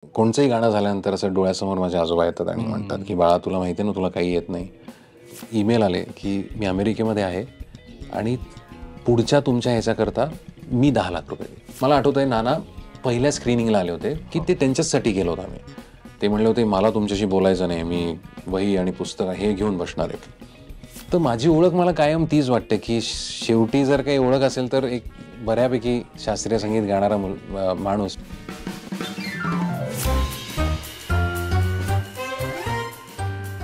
कोणचंही गाणं झाल्यानंतर असं डोळ्यासमोर माझे आजोबा येतात आणि म्हणतात की बाळा तुला माहिती आहे ना, तुला काही येत नाही. ईमेल आले की मी अमेरिकेमध्ये आहे आणि पुढच्या तुमच्या ह्याच्याकरता मी 10 लाख रुपये देईन. मला आठवतंय नाना पहिल्या स्क्रीनिंगला आले होते की ते त्यांच्याचसाठी गेलो होतो आम्ही. ते म्हणले होते मला तुमच्याशी बोलायचं नाही, मी वही आणि पुस्तक हे घेऊन बसणार आहे. तर माझी ओळख मला कायम तीच वाटते की शेवटी जर काही ओळख असेल तर एक बऱ्यापैकी शास्त्रीय संगीत गाणारा माणूस.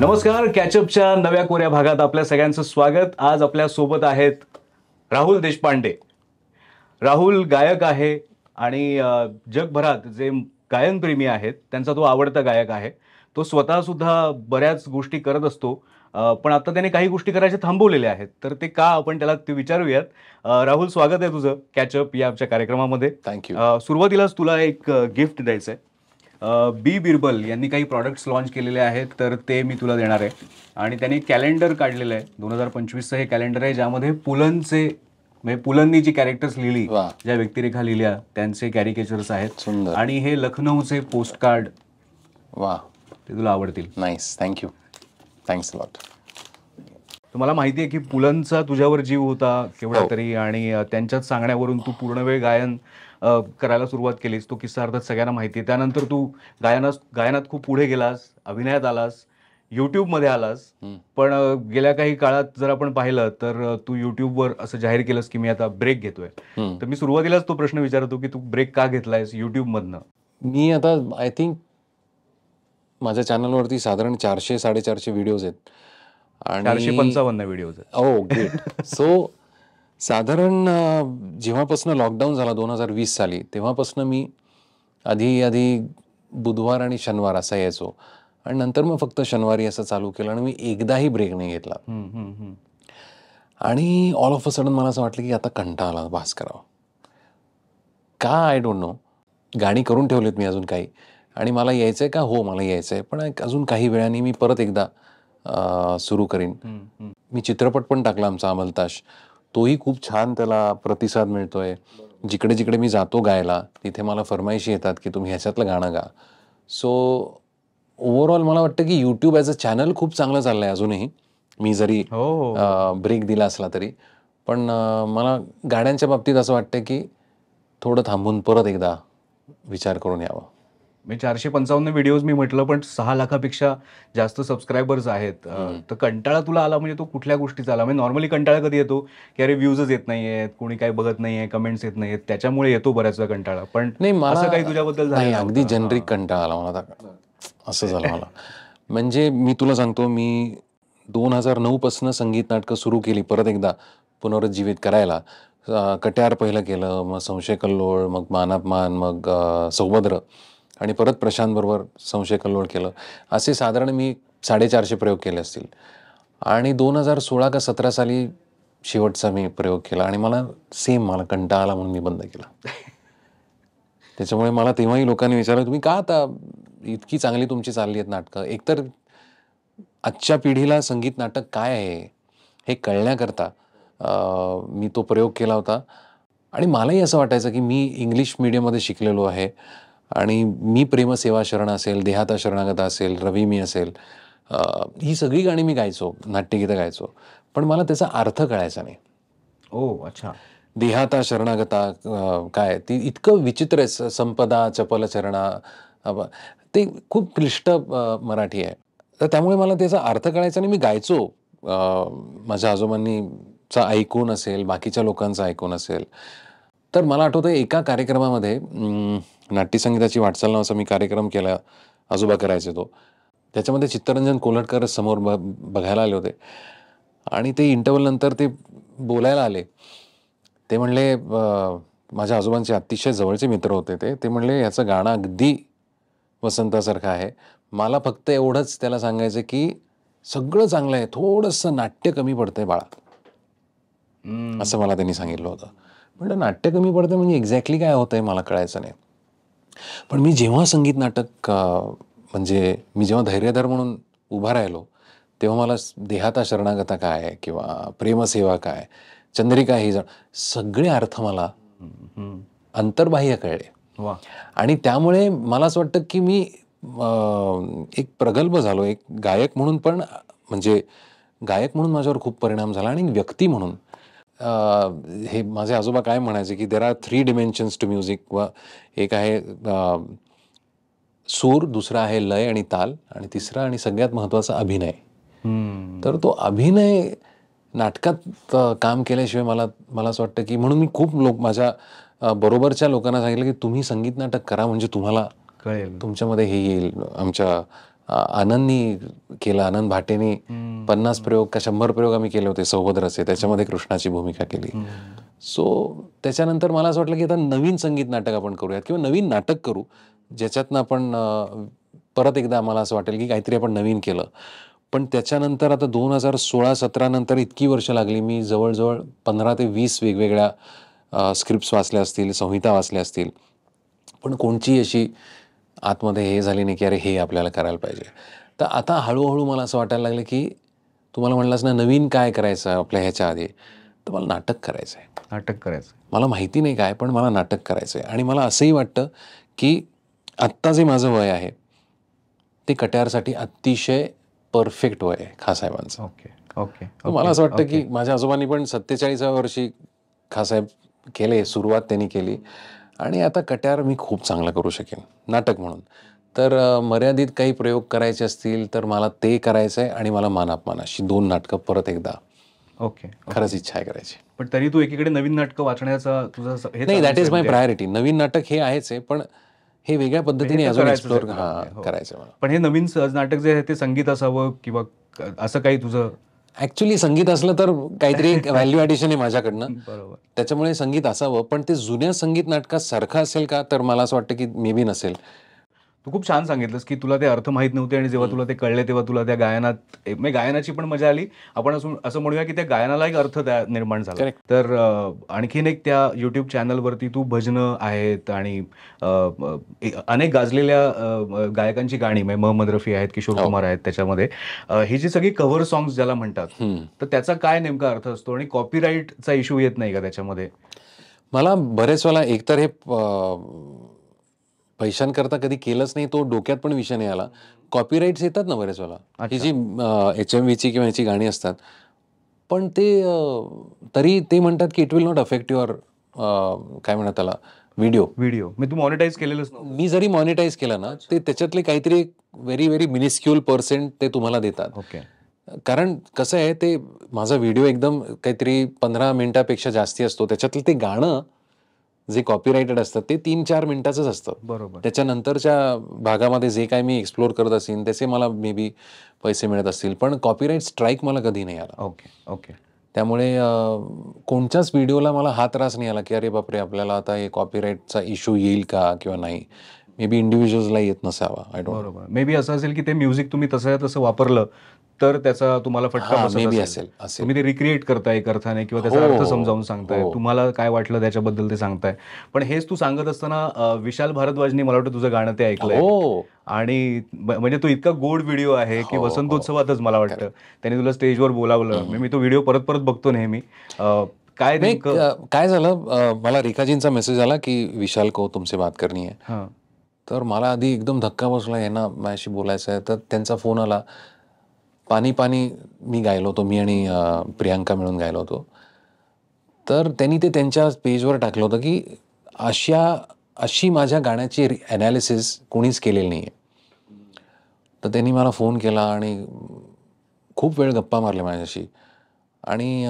नमस्कार, कॅचअपच्या नव्या कोऱ्या भागात आपल्या सगळ्यांचं स्वागत. आज आपल्या सोबत आहेत राहुल देशपांडे. राहुल गायक आहे आणि जगभरात जे गायनप्रेमी आहेत त्यांचा तो आवडता गायक आहे. तो स्वतः सुद्धा बऱ्याच गोष्टी करत असतो, पण आता त्याने काही गोष्टी करायचे थांबवलेल्या आहेत. तर ते का, आपण त्याला ते विचारूयात. राहुल, स्वागत आहे तुझं कॅचअप या आमच्या कार्यक्रमामध्ये. थँक्यू. सुरुवातीलाच तुला एक गिफ्ट द्यायचं आहे. बी बिरबल यांनी काही प्रॉडक्ट्स लॉन्च केलेले आहेत, तर ते मी तुला देणार आहे. आणि त्यांनी कॅलेंडर काढलेलं आहे. 2025चं हे कॅलेंडर आहे, ज्यामध्ये पुलंचे म्हणजे पुलंनी जी कॅरेक्टर्स लिहिली, ज्या व्यक्तिरेखा लिहिल्या, त्यांचे कॅरिकेचर्स आहेत. सुंदर. आणि हे लखनौचे पोस्ट कार्ड. वा, ते तुला आवडतील. Nice, thank you, thanks lot. तुम्हाला माहिती आहे की पुलंचा तुझ्यावर जीव होता केवढा तरी, आणि त्यांच्याच सांगण्यावरून तू पूर्ण वेळ गायन करायला सुरुवात केलीस. तो किस्सा अर्थात सगळ्यांना माहिती आहे. त्यानंतर तू गायनात खूप पुढे गेलास, अभिनयात आलास, यूट्यूबमध्ये आलास. पण गेल्या काही काळात जर आपण पाहिलं तर तू यूट्यूबवर असं जाहीर केलंस की मी आता ब्रेक घेतोय. तर मी सुरुवातीलाच तो प्रश्न विचारतो की तू ब्रेक का घेतलायस यूट्यूबमधनं? मी आता आय थिंक माझ्या चॅनलवरती साधारण 400-450 व्हिडिओज आहेत आणि 455 व्हिडिओज आहेत. ओ ग्रेट. सो साधारण जेव्हापासून लॉकडाऊन झाला 2020 साली, तेव्हापासून मी आधी बुधवार आणि शनिवार असा यायचो आणि नंतर मग फक्त शनिवारी असं चालू केलं आणि मी एकदाही ब्रेक नाही घेतला. आणि ऑल ऑफ अ सडन मला असं वाटलं की आता कंटाळा आला, बास करावं. का आय डोंट नो. गाणी करून ठेवलेत मी अजून काही, आणि मला यायचं आहे का? हो, मला यायचं आहे, पण अजून काही वेळाने मी परत एकदा सुरू करीन. मी चित्रपट पण टाकला आमचा अमलताश. तोही खूप छान त्याला प्रतिसाद मिळतोय. जिकडे जिकडे मी जातो गायला, तिथे मला फरमाईशी येतात की तुम्ही ह्याच्यातलं गाणं गा. सो ओव्हरऑल मला वाटतं की यूट्यूब ॲज अ चॅनल खूप चांगलं चाललं आहे अजूनही, मी जरी ब्रेक दिला असला तरी. पण मला गाण्यांच्या बाबतीत असं वाटतं की थोडं थांबून परत एकदा विचार करून यावं. मी 455 व्हिडिओज मी म्हटलं, पण 6 लाखापेक्षा जास्त सबस्क्रायबर्स आहेत. तर कंटाळा तुला आला म्हणजे तो कुठल्या गोष्टीचा आला? म्हणजे नॉर्मली कंटाळा कधी येतो की अरे व्ह्यूजच येत नाहीयेत, कोणी काही बघत नाहीये, कमेंट्स येत नाहीयेत, त्याच्यामुळे येतो बऱ्याच वेळा कंटाळा. पण नाही, मला असं काही तुझ्याबद्दल झालं? अगदी जनरिक कंटाळा आला मला. असं झालं मला. म्हणजे मी तुला सांगतो, मी 2009 पासून संगीत नाटकं सुरू केली परत एकदा पुनरुज्जीवित करायला. कट्यार पहिलं केलं, मग संशय कल्लोळ, मग मानापमान, मग सौभद्र, आणि परत प्रशांत बरोबर संशय कल्लोळ केलं. असे साधारण मी 450 प्रयोग केले असतील. आणि 2016 का 17 साली शेवटचा मी प्रयोग केला आणि मला कंटाळा आला म्हणून मी बंद केला. त्याच्यामुळे मला तेव्हाही लोकांनी विचारलं, तुम्ही का आता इतकी चांगली तुमची चालली आहेत नाटकं? एकतर आजच्या पिढीला संगीत नाटक काय आहे हे कळण्याकरता मी तो प्रयोग केला होता. आणि मलाही असं वाटायचं की मी इंग्लिश मीडियममध्ये शिकलेलो आहे आणि मी प्रेमसेवा शरण असेल, देहाता शरणागता असेल, रवी मी असेल, ही सगळी गाणी मी गायचो, नाट्यगीतं गायचो, पण मला त्याचा अर्थ कळायचा नाही. अच्छा. देहाता शरणागता काय, ती इतकं विचित्र आहे. संपदा चपल चरणा, ते खूप क्लिष्ट मराठी आहे. तर त्यामुळे मला त्याचा अर्थ कळायचा नाही. मी गायचो माझ्या आजोबांनीचा ऐकून असेल, बाकीच्या लोकांचा ऐकून असेल. तर मला आठवतं एका कार्यक्रमामध्ये नाट्यसंगीताची वाटचाल नावाचा मी कार्यक्रम केला, आजोबा करायचे तो. त्याच्यामध्ये चित्तरंजन कोलटकर समोर बघायला आले होते आणि ते इंटरव्हल नंतर ते बोलायला आले. ते म्हणले, माझ्या आजोबांचे अतिशय जवळचे मित्र होते ते म्हणले, याचं गाणं अगदी वसंतासारखं आहे. मला फक्त एवढंच त्याला सांगायचं की सगळं चांगलं आहे, थोडंसं नाट्य कमी पडतंय बाळा, असं मला त्यांनी सांगितलं होतं. म्हटलं नाट्य कमी पडतंय म्हणजे एक्झॅक्टली काय होतंय मला कळायचं नाही. पण मी जेव्हा संगीत नाटक म्हणजे मी जेव्हा धैर्यधर म्हणून उभा राहिलो, तेव्हा मला देहाता शरणागता काय किंवा प्रेमसेवा काय, चंद्रिका ही सगळे अर्थ मला अंतर्बाह्य कळले. वा. आणि त्यामुळे मला असं वाटतं की मी एक प्रगल्भ झालो, एक गायक म्हणून पण, म्हणजे गायक म्हणून माझ्यावर खूप परिणाम झाला आणि व्यक्ती म्हणून. हे माझे आजोबा काय म्हणायचे की देर आर 3 डिमेन्शन्स टू म्युझिक. व एक आहे सूर, दुसरा आहे लय आणि ताल, आणि तिसरा आणि सगळ्यात महत्त्वाचा अभिनय. तर तो अभिनय नाटकात काम केल्याशिवाय मला असं वाटतं की, म्हणून मी खूप माझ्या बरोबरच्या लोकांना सांगितलं की तुम्ही संगीत नाटक करा, म्हणजे तुम्हाला कळेल. तुमच्यामध्ये हे येईल. आमच्या आनंदनी केलं, आनंद भाटेनी 50 प्रयोग का 100 प्रयोग आम्ही केले होते सौभद्रचे, त्याच्यामध्ये कृष्णाची भूमिका केली. सो त्याच्यानंतर मला असं वाटलं की आता नवीन संगीत नाटक आपण करूयात किंवा नवीन नाटक करू, ज्याच्यातनं आपण परत एकदा मला असं वाटेल की काहीतरी आपण नवीन केलं. पण त्याच्यानंतर आता 2016-17 नंतर इतकी वर्ष लागली. मी जवळजवळ 15 ते 20 वेगवेगळ्या स्क्रिप्ट्स वाचल्या असतील, संहिता वाचल्या असतील, पण कोणची अशी आतमध्ये हे झाली नाही की अरे हे आपल्याला करायला पाहिजे. तर आता हळूहळू मला असं वाटायला लागलं की, तुम्हाला म्हणलास ना नवीन काय करायचं आपल्या ह्याच्या आधी, तर मला नाटक करायचं आहे. नाटक करायचं. मला माहिती नाही काय, पण मला नाटक करायचं आहे. आणि मला असंही वाटतं की आत्ता जे माझं वय आहे ते कट्यारसाठी अतिशय परफेक्ट वय आहे खासाहेबांचं. Okay okay. मला असं वाटतं की माझ्या आजोबांनी पण 47व्या वर्षी खासाहेब केले, सुरुवात त्यांनी केली, आणि आता कट्यार मी खूप चांगलं करू शकेन नाटक म्हणून. तर मर्यादित काही प्रयोग करायचे असतील तर मला ते करायचं आहे, आणि मला मान अपमान अशी 2 नाटकं परत एकदा ओके. खरंच इच्छा आहे करायची. पण तरी तू एकीकडे नवीन नाटकं वाचण्याचा तुझा नाही, दॅट इज माय प्रायोरिटी. नवीन नाटक हे आहेच आहे, पण हे वेगळ्या पद्धतीने अजून एक्सप्लोर करायचं मला. पण हे नवीन सहज नाटक जे आहे ते संगीत असावं किंवा असं काही तुझं? ऍक्च्युली संगीत असलं तर काहीतरी एक व्हॅल्यू ॲडिशन आहे माझ्याकडनं, बरोबर. त्याच्यामुळे संगीत असावं. पण ते जुन्या संगीत नाटकात सारखं असेल का, तर मला असं वाटतं की मे बी नसेल. तू खूप छान सांगितलंस की तुला ते अर्थ माहीत नव्हते आणि जेव्हा तुला ते कळले तेव्हा तुला त्या गायनात म्हणजे गायनाची पण मजा आली. आपण असं म्हणूया की त्या गायनाला एक अर्थ निर्माण झाला. Correct. तर आणखीन एक त्या YouTube चॅनलवरती तू भजनं आहेत आणि अनेक गाजलेल्या गायकांची गाणी, म्हणजे मोहम्मद रफी आहेत, किशोर कुमार आहेत त्याच्यामध्ये, ही जी सगळी कव्हर सॉंग्स ज्याला म्हणतात, तर त्याचा काय नेमका अर्थ असतो आणि कॉपीराईटचा इश्यू येत नाही का त्याच्यामध्ये? मला बरेच वेळा एकतर हे पैशांकरता कधी केलंच नाही, तो डोक्यात पण विषय नाही आला. कॉपीराईट्स येतात ना बरेच वेळेला, ही जी HMVची किंवा ह्याची गाणी असतात, पण ते तरी ते म्हणतात की it will not affect your काय म्हणतात त्याला, व्हिडिओ. मी तू मॉनिटाईज केलेलंच नव्हतं. मी जरी मॉनिटाईज केलं ना, ते त्याच्यातले काहीतरी व्हेरी व्हेरी मिनिस्क्युल पर्सेंट ते तुम्हाला देतात. ओके. कारण कसं आहे, ते माझा व्हिडिओ एकदम काहीतरी 15 मिनिटापेक्षा जास्ती असतो. त्याच्यातलं ते गाणं जे कॉपीराइटेड असतं ते 3-4 मिनिटाचंच असतं. बरोबर. त्याच्यानंतरच्या भागामध्ये जे काही मी एक्सप्लोर करत असेल त्याचे मला मे बी पैसे मिळत असतील, पण कॉपीराईट स्ट्राईक मला कधी नाही आला. Okay okay. त्यामुळे कोणत्याच व्हिडिओला मला हा त्रास नाही आला की अरे बापरे, आपल्याला आता हे कॉपीराईटचा इश्यू येईल का किंवा नाही. मे बी इंडिव्हिज्युअल्सला येत नसावा. I don't know. बरोबर. मे बी असं असेल की ते म्युझिक तुम्ही तसं वापरलं तर त्याचा तुम्हाला फटका बसत मे बी असेल. असेल. तुम्ही ते रिक्रिएट करताय एक अर्थाने किंवा त्याचा हो, अर्थ समजावून सांगताय. हो. तुम्हाला काय वाटलं त्याच्याबद्दल ते सांगताय. पण हेच तू सांगत असताना विशाल भारद्वाजनी मला वाटतं तुझं गाणं ते ऐकलंय. हो. आणि म्हणजे तो इतका गोड व्हिडिओ आहे की हो, वसंतोत्सवातच मला वाटतं त्यांनी तुला स्टेजवर बोलावलं. मी तो व्हिडिओ परत परत बघतो नेहमी. काय नेमकं काय झालं, मला रेखाजींचा मेसेज आला की विशाल को तुमसे बात करनी है. हां. तर मला आधी एकदम धक्का बसला, यांना माझ्याशी बोलायचं आहे. तर त्यांचा फोन आला. पाणी पाणी मी गायलो होतो, मी आणि प्रियांका मिळून गायलो होतो. तर त्यांनी ते त्यांच्या पेजवर टाकलं होतं की अशी माझ्या गाण्याची ॲनालिसिस कोणीच केलेली नाही आहे. तर त्यांनी मला फोन केला आणि खूप वेळ गप्पा मारल्या माझ्याशी, आणि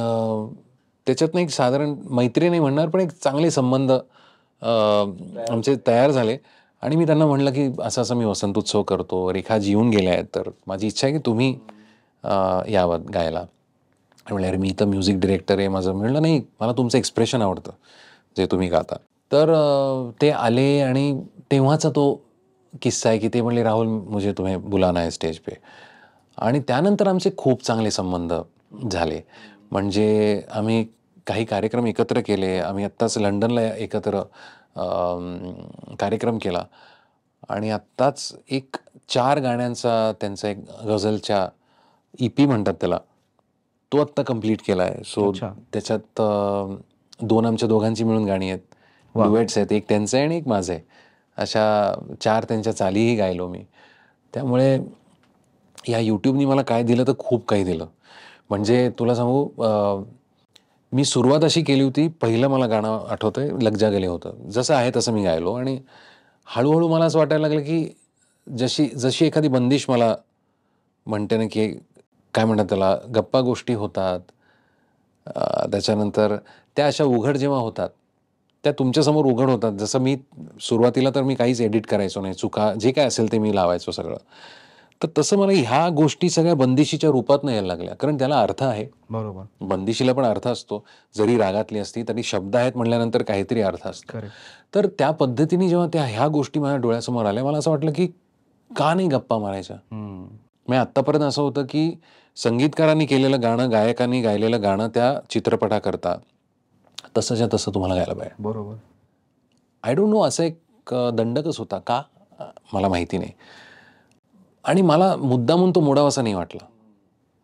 त्याच्यातनं एक साधारण मैत्री नाही म्हणणार, पण एक चांगले संबंध आमचे तयार झाले. आणि मी त्यांना म्हटलं की असं असं मी वसंतोत्सव करतो, रेखाजी येऊन गेल्या आहेत, तर माझी इच्छा आहे की तुम्ही यावं गायला. म्हणलं अरे मी तर म्युझिक डिरेक्टर आहे माझं. म्हणलं नाही, मला तुमचं एक्सप्रेशन आवडतं जे तुम्ही गाता. तर ते आले आणि तेव्हाचा तो किस्सा आहे की ते म्हणले राहुल मुझे तुम्हें बुलाना है स्टेज पे. आणि त्यानंतर आमचे खूप चांगले संबंध झाले. म्हणजे आम्ही काही कार्यक्रम एकत्र केले. आम्ही आत्ताच लंडनला एकत्र कार्यक्रम केला, आणि आत्ताच एक 4 गाण्यांचा त्यांचा एक गझलच्या EP म्हणतात त्याला, तो आत्ता कंप्लीट केला आहे. सो त्याच्यात 2 आमच्या दोघांची मिळून गाणी आहेत, डुएट्स आहेत, एक त्यांचं आहे आणि एक माझं आहे. अशा 4 त्यांच्या चालीही गायलो मी. त्यामुळे या यूट्यूबनी मला काय दिलं तर खूप काही दिलं. म्हणजे तुला सांगू, मी सुरुवात अशी केली होती, पहिलं मला गाणं आठवतंय लग जा गले होतं. जसं आहे तसं मी गायलो आणि हळूहळू मला असं वाटायला लागलं की जशी जशी एखादी बंदिश मला म्हणते ना, की काय म्हणतात त्याला, गप्पा गोष्टी होतात. त्याच्यानंतर त्या अशा उघड जेव्हा होतात, त्या तुमच्यासमोर उघड होतात. जसं मी सुरुवातीला तर मी काहीच एडिट करायचो नाही. चुका जे काय असेल ते मी लावायचो सगळं. तर तसं मला ह्या गोष्टी सगळ्या बंदिशीच्या रूपातनं यायला लागल्या. कारण त्याला अर्थ आहे. बरोबर. बंदिशीला पण अर्थ असतो. जरी रागातली असती तरी शब्द आहेत म्हटल्यानंतर काहीतरी अर्थ असतो. खरं. तर त्या पद्धतीने जेव्हा ह्या गोष्टी माझ्या डोळ्यासमोर आल्या, मला असं वाटलं की का नाही गप्पा मारायच्या? म्हणजे आत्तापर्यंत असं होतं की संगीतकारांनी केलेलं गाणं, गायकांनी गायलेलं गाणं त्या चित्रपटाकरता तसंच्या तसं तुम्हाला गायला पाहिजे. बरोबर. आय डोंट नो, असा एक दंडकच होता का? मला माहिती नाही. आणि मला मुद्दामून तो मोडावासा नाही वाटला.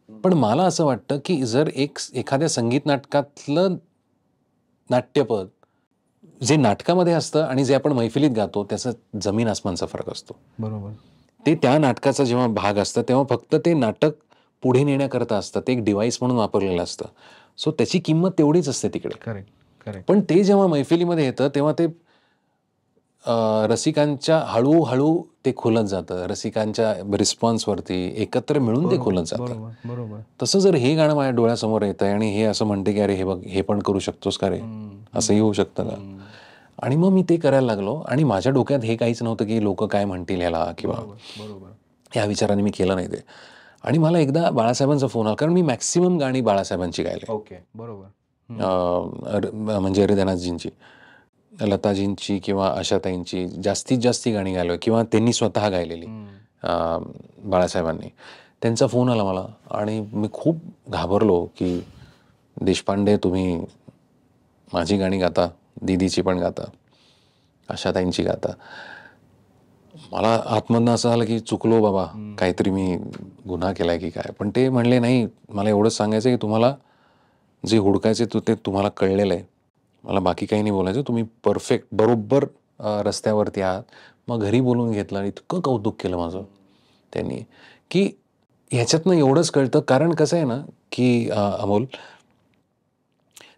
पण मला असं वाटतं की जर एखाद्या संगीत नाटकातलं नाट्यपद जे नाटकामध्ये असतं आणि जे आपण मैफिलीत गातो त्याचा जमीन आसमानचा फरक असतो. बरोबर. ते त्या नाटकाचा जेव्हा भाग असतं तेव्हा फक्त ते नाटक पुढे नेण्याकरता असतं. ते एक डिव्हाइस म्हणून वापरलेलं असतं. सो त्याची किंमत तेवढीच असते तिकडे. Correct, correct. पण ते जेव्हा मैफिलीमध्ये येतं तेव्हा ते रसिकांच्या हळूहळू ते खुलत जातं. रसिकांच्या रिस्पॉन्सवरती एकत्र मिळून ते खुलत जातं. बरोबर. तसं जर हे गाणं माझ्या डोळ्यासमोर येतं आणि हे असं म्हणते की अरे हे बघ, हे पण करू शकतोस का रे, असंही होऊ शकतं का? आणि मग मी ते करायला लागलो आणि माझ्या डोक्यात हे काहीच नव्हतं की लोक काय म्हणतील ह्याला किंवा ह्या विचाराने मी केलं नाही ते. आणि मला एकदा बाळासाहेबांचा फोन आला, कारण मी मॅक्सिमम गाणी बाळासाहेबांची गायले. ओके. बरोबर. म्हणजे हृदयनाथजींची, लताजींची किंवा आशाताईंची जास्तीत जास्त गाणी गायलो किंवा त्यांनी स्वतः गायलेली बाळासाहेबांनी. त्यांचा फोन आला मला आणि मी खूप घाबरलो की देशपांडे, तुम्ही माझी गाणी गाता, दीदीची पण गाता, आशाताईंची गाता. मला आतमधनं असं झालं की चुकलो बाबा, काहीतरी मी गुन्हा केलाय की काय. पण ते म्हणले नाही, मला एवढंच सांगायचं की तुम्हाला जे हुडकायचे ते तुम्हाला कळलेलं आहे, मला बाकी काही नाही बोलायचं, तुम्ही परफेक्ट बरोबर रस्त्यावरती आहात. मग घरी बोलून घेतलं आणि इतकं कौतुक केलं माझं त्यांनी की ह्याच्यातनं एवढंच कळतं. कारण कसं आहे ना की अमोल,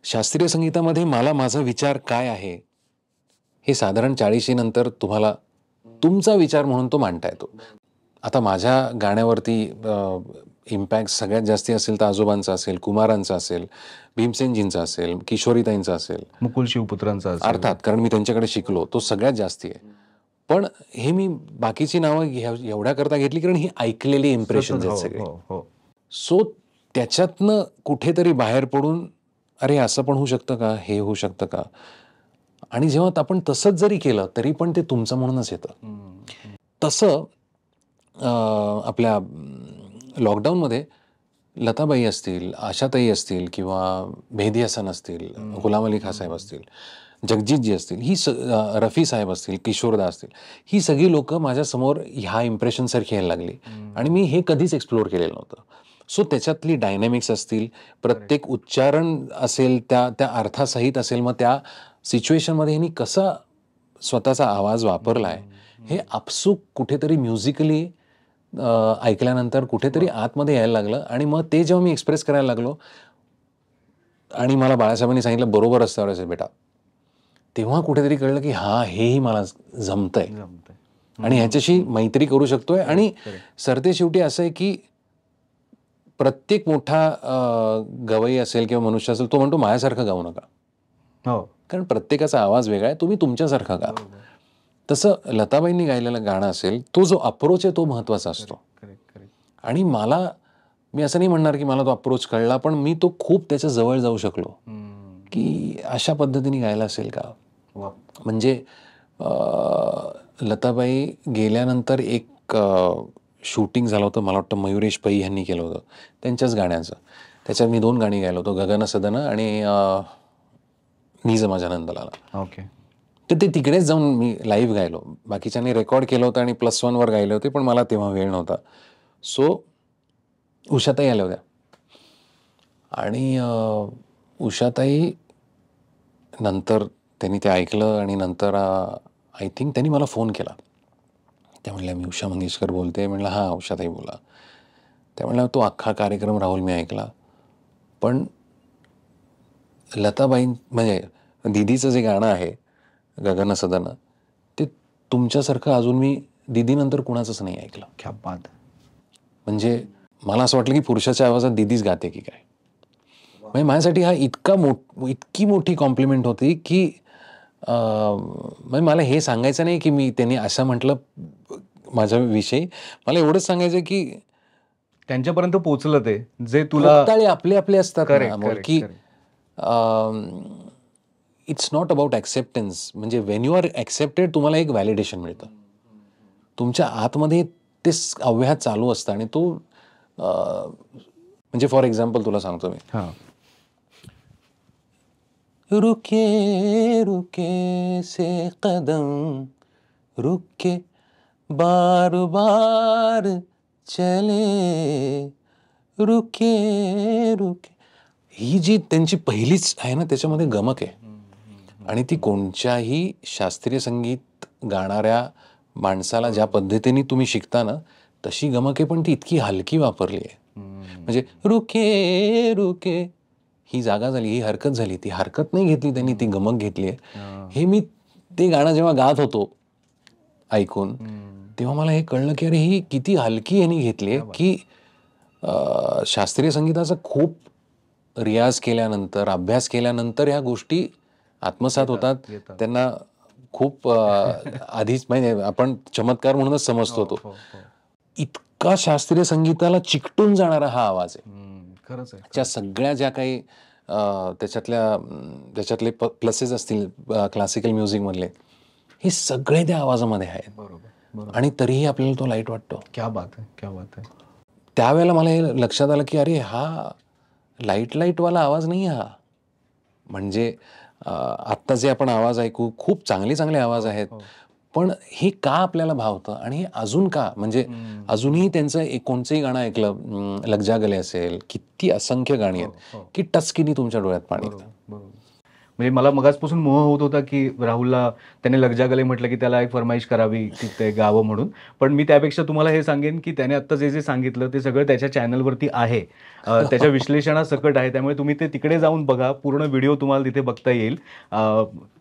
शास्त्रीय संगीतामध्ये मला माझा विचार काय आहे हे साधारण 40शी नंतर तुम्हाला तुमचा विचार म्हणून तो मांडता येतो. आता माझ्या गाण्यावरती इम्पॅक्ट सगळ्यात जास्ती असेल तर आजोबांचा असेल, कुमारांचा असेल, भीमसेनजींचा असेल, किशोरीताईंचा असेल, मुकुल शिवपुत्रांचा असेल. अर्थात, कारण मी त्यांच्याकडे शिकलो, तो सगळ्यात जास्ती आहे. पण हे मी बाकीची नावं एवढ्याकरता घेतली कारण ही ऐकलेली इम्प्रेशन आहेत सगळे. सो त्याच्यातनं कुठेतरी बाहेर पडून अरे असं पण होऊ शकतं का, हे होऊ शकतं का. आणि जेव्हा आपण तसंच जरी केलं तरी पण ते तुमचं म्हणूनच येतं. तसं आपल्या लॉकडाऊनमध्ये लताबाई असतील, आशाताई असतील किंवा मेहदी हसन असतील, गुलाम अली खां साहेब असतील, जगजीतजी असतील, रफी साहेब असतील, किशोरदा असतील, ही सगळी लोक माझ्यासमोर ह्या इम्प्रेशनसारखी यायला लागली आणि मी हे कधीच एक्सप्लोअर केलेलं नव्हतं. सो त्याच्यातली डायनॅमिक्स असतील, प्रत्येक उच्चारण असेल, त्या अर्थासहित असेल, मग त्या सिच्युएशनमध्ये ह्यांनी कसा स्वतःचा आवाज वापरलाय हे आपसूक कुठेतरी म्युझिकली ऐकल्यानंतर कुठेतरी आतमध्ये यायला लागलं. आणि मग ते जेव्हा मी एक्सप्रेस करायला लागलो आणि मला बाळासाहेबांनी सांगितलं बरोबर रस्त्यावर असेल बेटा, तेव्हा कुठेतरी कळलं की हेही मला जमतंय आणि ह्याच्याशी मैत्री करू शकतोय. आणि सरते शेवटी असं आहे की प्रत्येक मोठा गवई असेल किंवा मनुष्य असेल, तो म्हणतो माझ्यासारखं गाऊ नका, कारण प्रत्येकाचा आवाज वेगळा आहे, तुम्ही तुमच्यासारखा गा. तसं लताबाईंनी गायलेलं गाणं असेल, तो जो अप्रोच आहे तो महत्वाचा असतो. आणि मी असं नाही म्हणणार की मला तो अप्रोच कळला, पण मी तो खूप त्याच्या जवळ जाऊ शकलो की अशा पद्धतीने गायला असेल का. म्हणजे लताबाई गेल्यानंतर एक शूटिंग झालं होतं, मला वाटतं मयुरेश पै यांनी केलं होतं त्यांच्याच गाण्याचं. त्याच्यात मी 2 गाणी गायलो होतो, गगन सदन आणि निज माझ्या नंदलाला. ओके. तर ते तिकडेच जाऊन मी लाईव्ह गायलो. बाकीच्यांनी रेकॉर्ड केलं होतं आणि +1 गायले होते, पण मला तेव्हा वेळ नव्हता. सो उषाताई आल्या होत्या आणि उषाताई नंतर त्यांनी ते ऐकलं आणि नंतर आय थिंक त्यांनी मला फोन केला. त्या म्हणल्या, मी उषा मंगेशकर बोलते. म्हणलं, हां उषाताई बोला. त्या म्हणल्या, तो अख्खा कार्यक्रम राहुल मी ऐकला, पण लताबाई म्हणजे दीदीचं जे गाणं आहे गगन सदन, ते तुमच्यासारखं अजून मी दीदीनंतर कुणाचंच नाही ऐकलं. क्या बात. म्हणजे मला असं वाटलं की पुरुषाच्या आवाजात दीदीच गाते की काय. म्हणजे माझ्यासाठी हा इतकी मोठी कॉम्प्लिमेंट होती की म्हणजे मला हे सांगायचं नाही की मी त्यांनी असं म्हटलं माझ्याविषयी. मला एवढंच सांगायचं की त्यांच्यापर्यंत पोहोचलं ते जे तुला भोगताळे आपले आपले असतात ना Correct, अमोल, correct, की correct. It's not about acceptance. म्हणजे वेन यू आर ॲक्सेप्टेड तुम्हाला एक व्हॅलिडेशन मिळतं. तुमच्या आतमध्ये ते अव्याहत चालू असतं आणि तो म्हणजे फॉर एक्झाम्पल तुला सांगतो मी. हां. रुके रुके से कदम रुके बार बार चले रुके रुके, ही जी त्यांची पहिलीच आहे ना त्याच्यामध्ये गमक आहे. आणि ती कोणत्याही शास्त्रीय संगीत गाणाऱ्या माणसाला ज्या पद्धतीने तुम्ही शिकता ना तशी गमक आहे, पण ती इतकी हलकी वापरली आहे. म्हणजे रुके रुके ही जागा झाली, ही हरकत झाली. ती हरकत नाही घेतली त्यांनी, ती गमक घेतली आहे. हे मी ते गाणं जेव्हा गात होतो ऐकून, तेव्हा मला हे कळलं की अरे ही किती हलकी यांनी घेतली आहे. की शास्त्रीय संगीताचा खूप रियाज केल्यानंतर, अभ्यास केल्यानंतर ह्या गोष्टी आत्मसात होतात. त्यांना खूप आधीच म्हणजे आपण चमत्कार म्हणूनच समजतो तो. इतका शास्त्रीय संगीताला चिकटून जाणारा हा आवाज आहे. खरंच आहे. त्या सगळ्या ज्या काही त्याच्यातले प्लसेस असतील क्लासिकल म्युझिकमधले, हे सगळे त्या आवाजामध्ये आहेत. बरोबर. आणि तरीही आपल्याला तो लाईट वाटतो. क्या बात आहे, क्या बात आहे. त्यावेळेला मला हे लक्षात आलं की अरे हा लाईटवाला आवाज नाही हा. म्हणजे आत्ता जे आपण आवाज ऐकू खूप चांगले चांगले आवाज आहेत, पण हे का आपल्याला भावतं आणि हे अजून का, म्हणजे अजूनही त्यांचं कोणचंही गाणं ऐकलं, लग जा गले असेल, किती असंख्य गाणी आहेत की टचकिनी तुमच्या डोळ्यात पाणी येतं. म्हणजे मला मगाचपासून मोह होत होता की राहुलला त्याने लग जा गले म्हटलं की त्याला एक फरमाईश करावी की ते गावं म्हणून. पण मी त्यापेक्षा तुम्हाला हे सांगेन की त्याने आत्ता जे जे सांगितलं ते सगळं त्याच्या चॅनलवरती आहे. त्याच्या विश्लेषणासकट आहे. त्यामुळे तुम्ही ते तिकडे जाऊन बघा. पूर्ण व्हिडिओ तुम्हाला तिथे बघता येईल.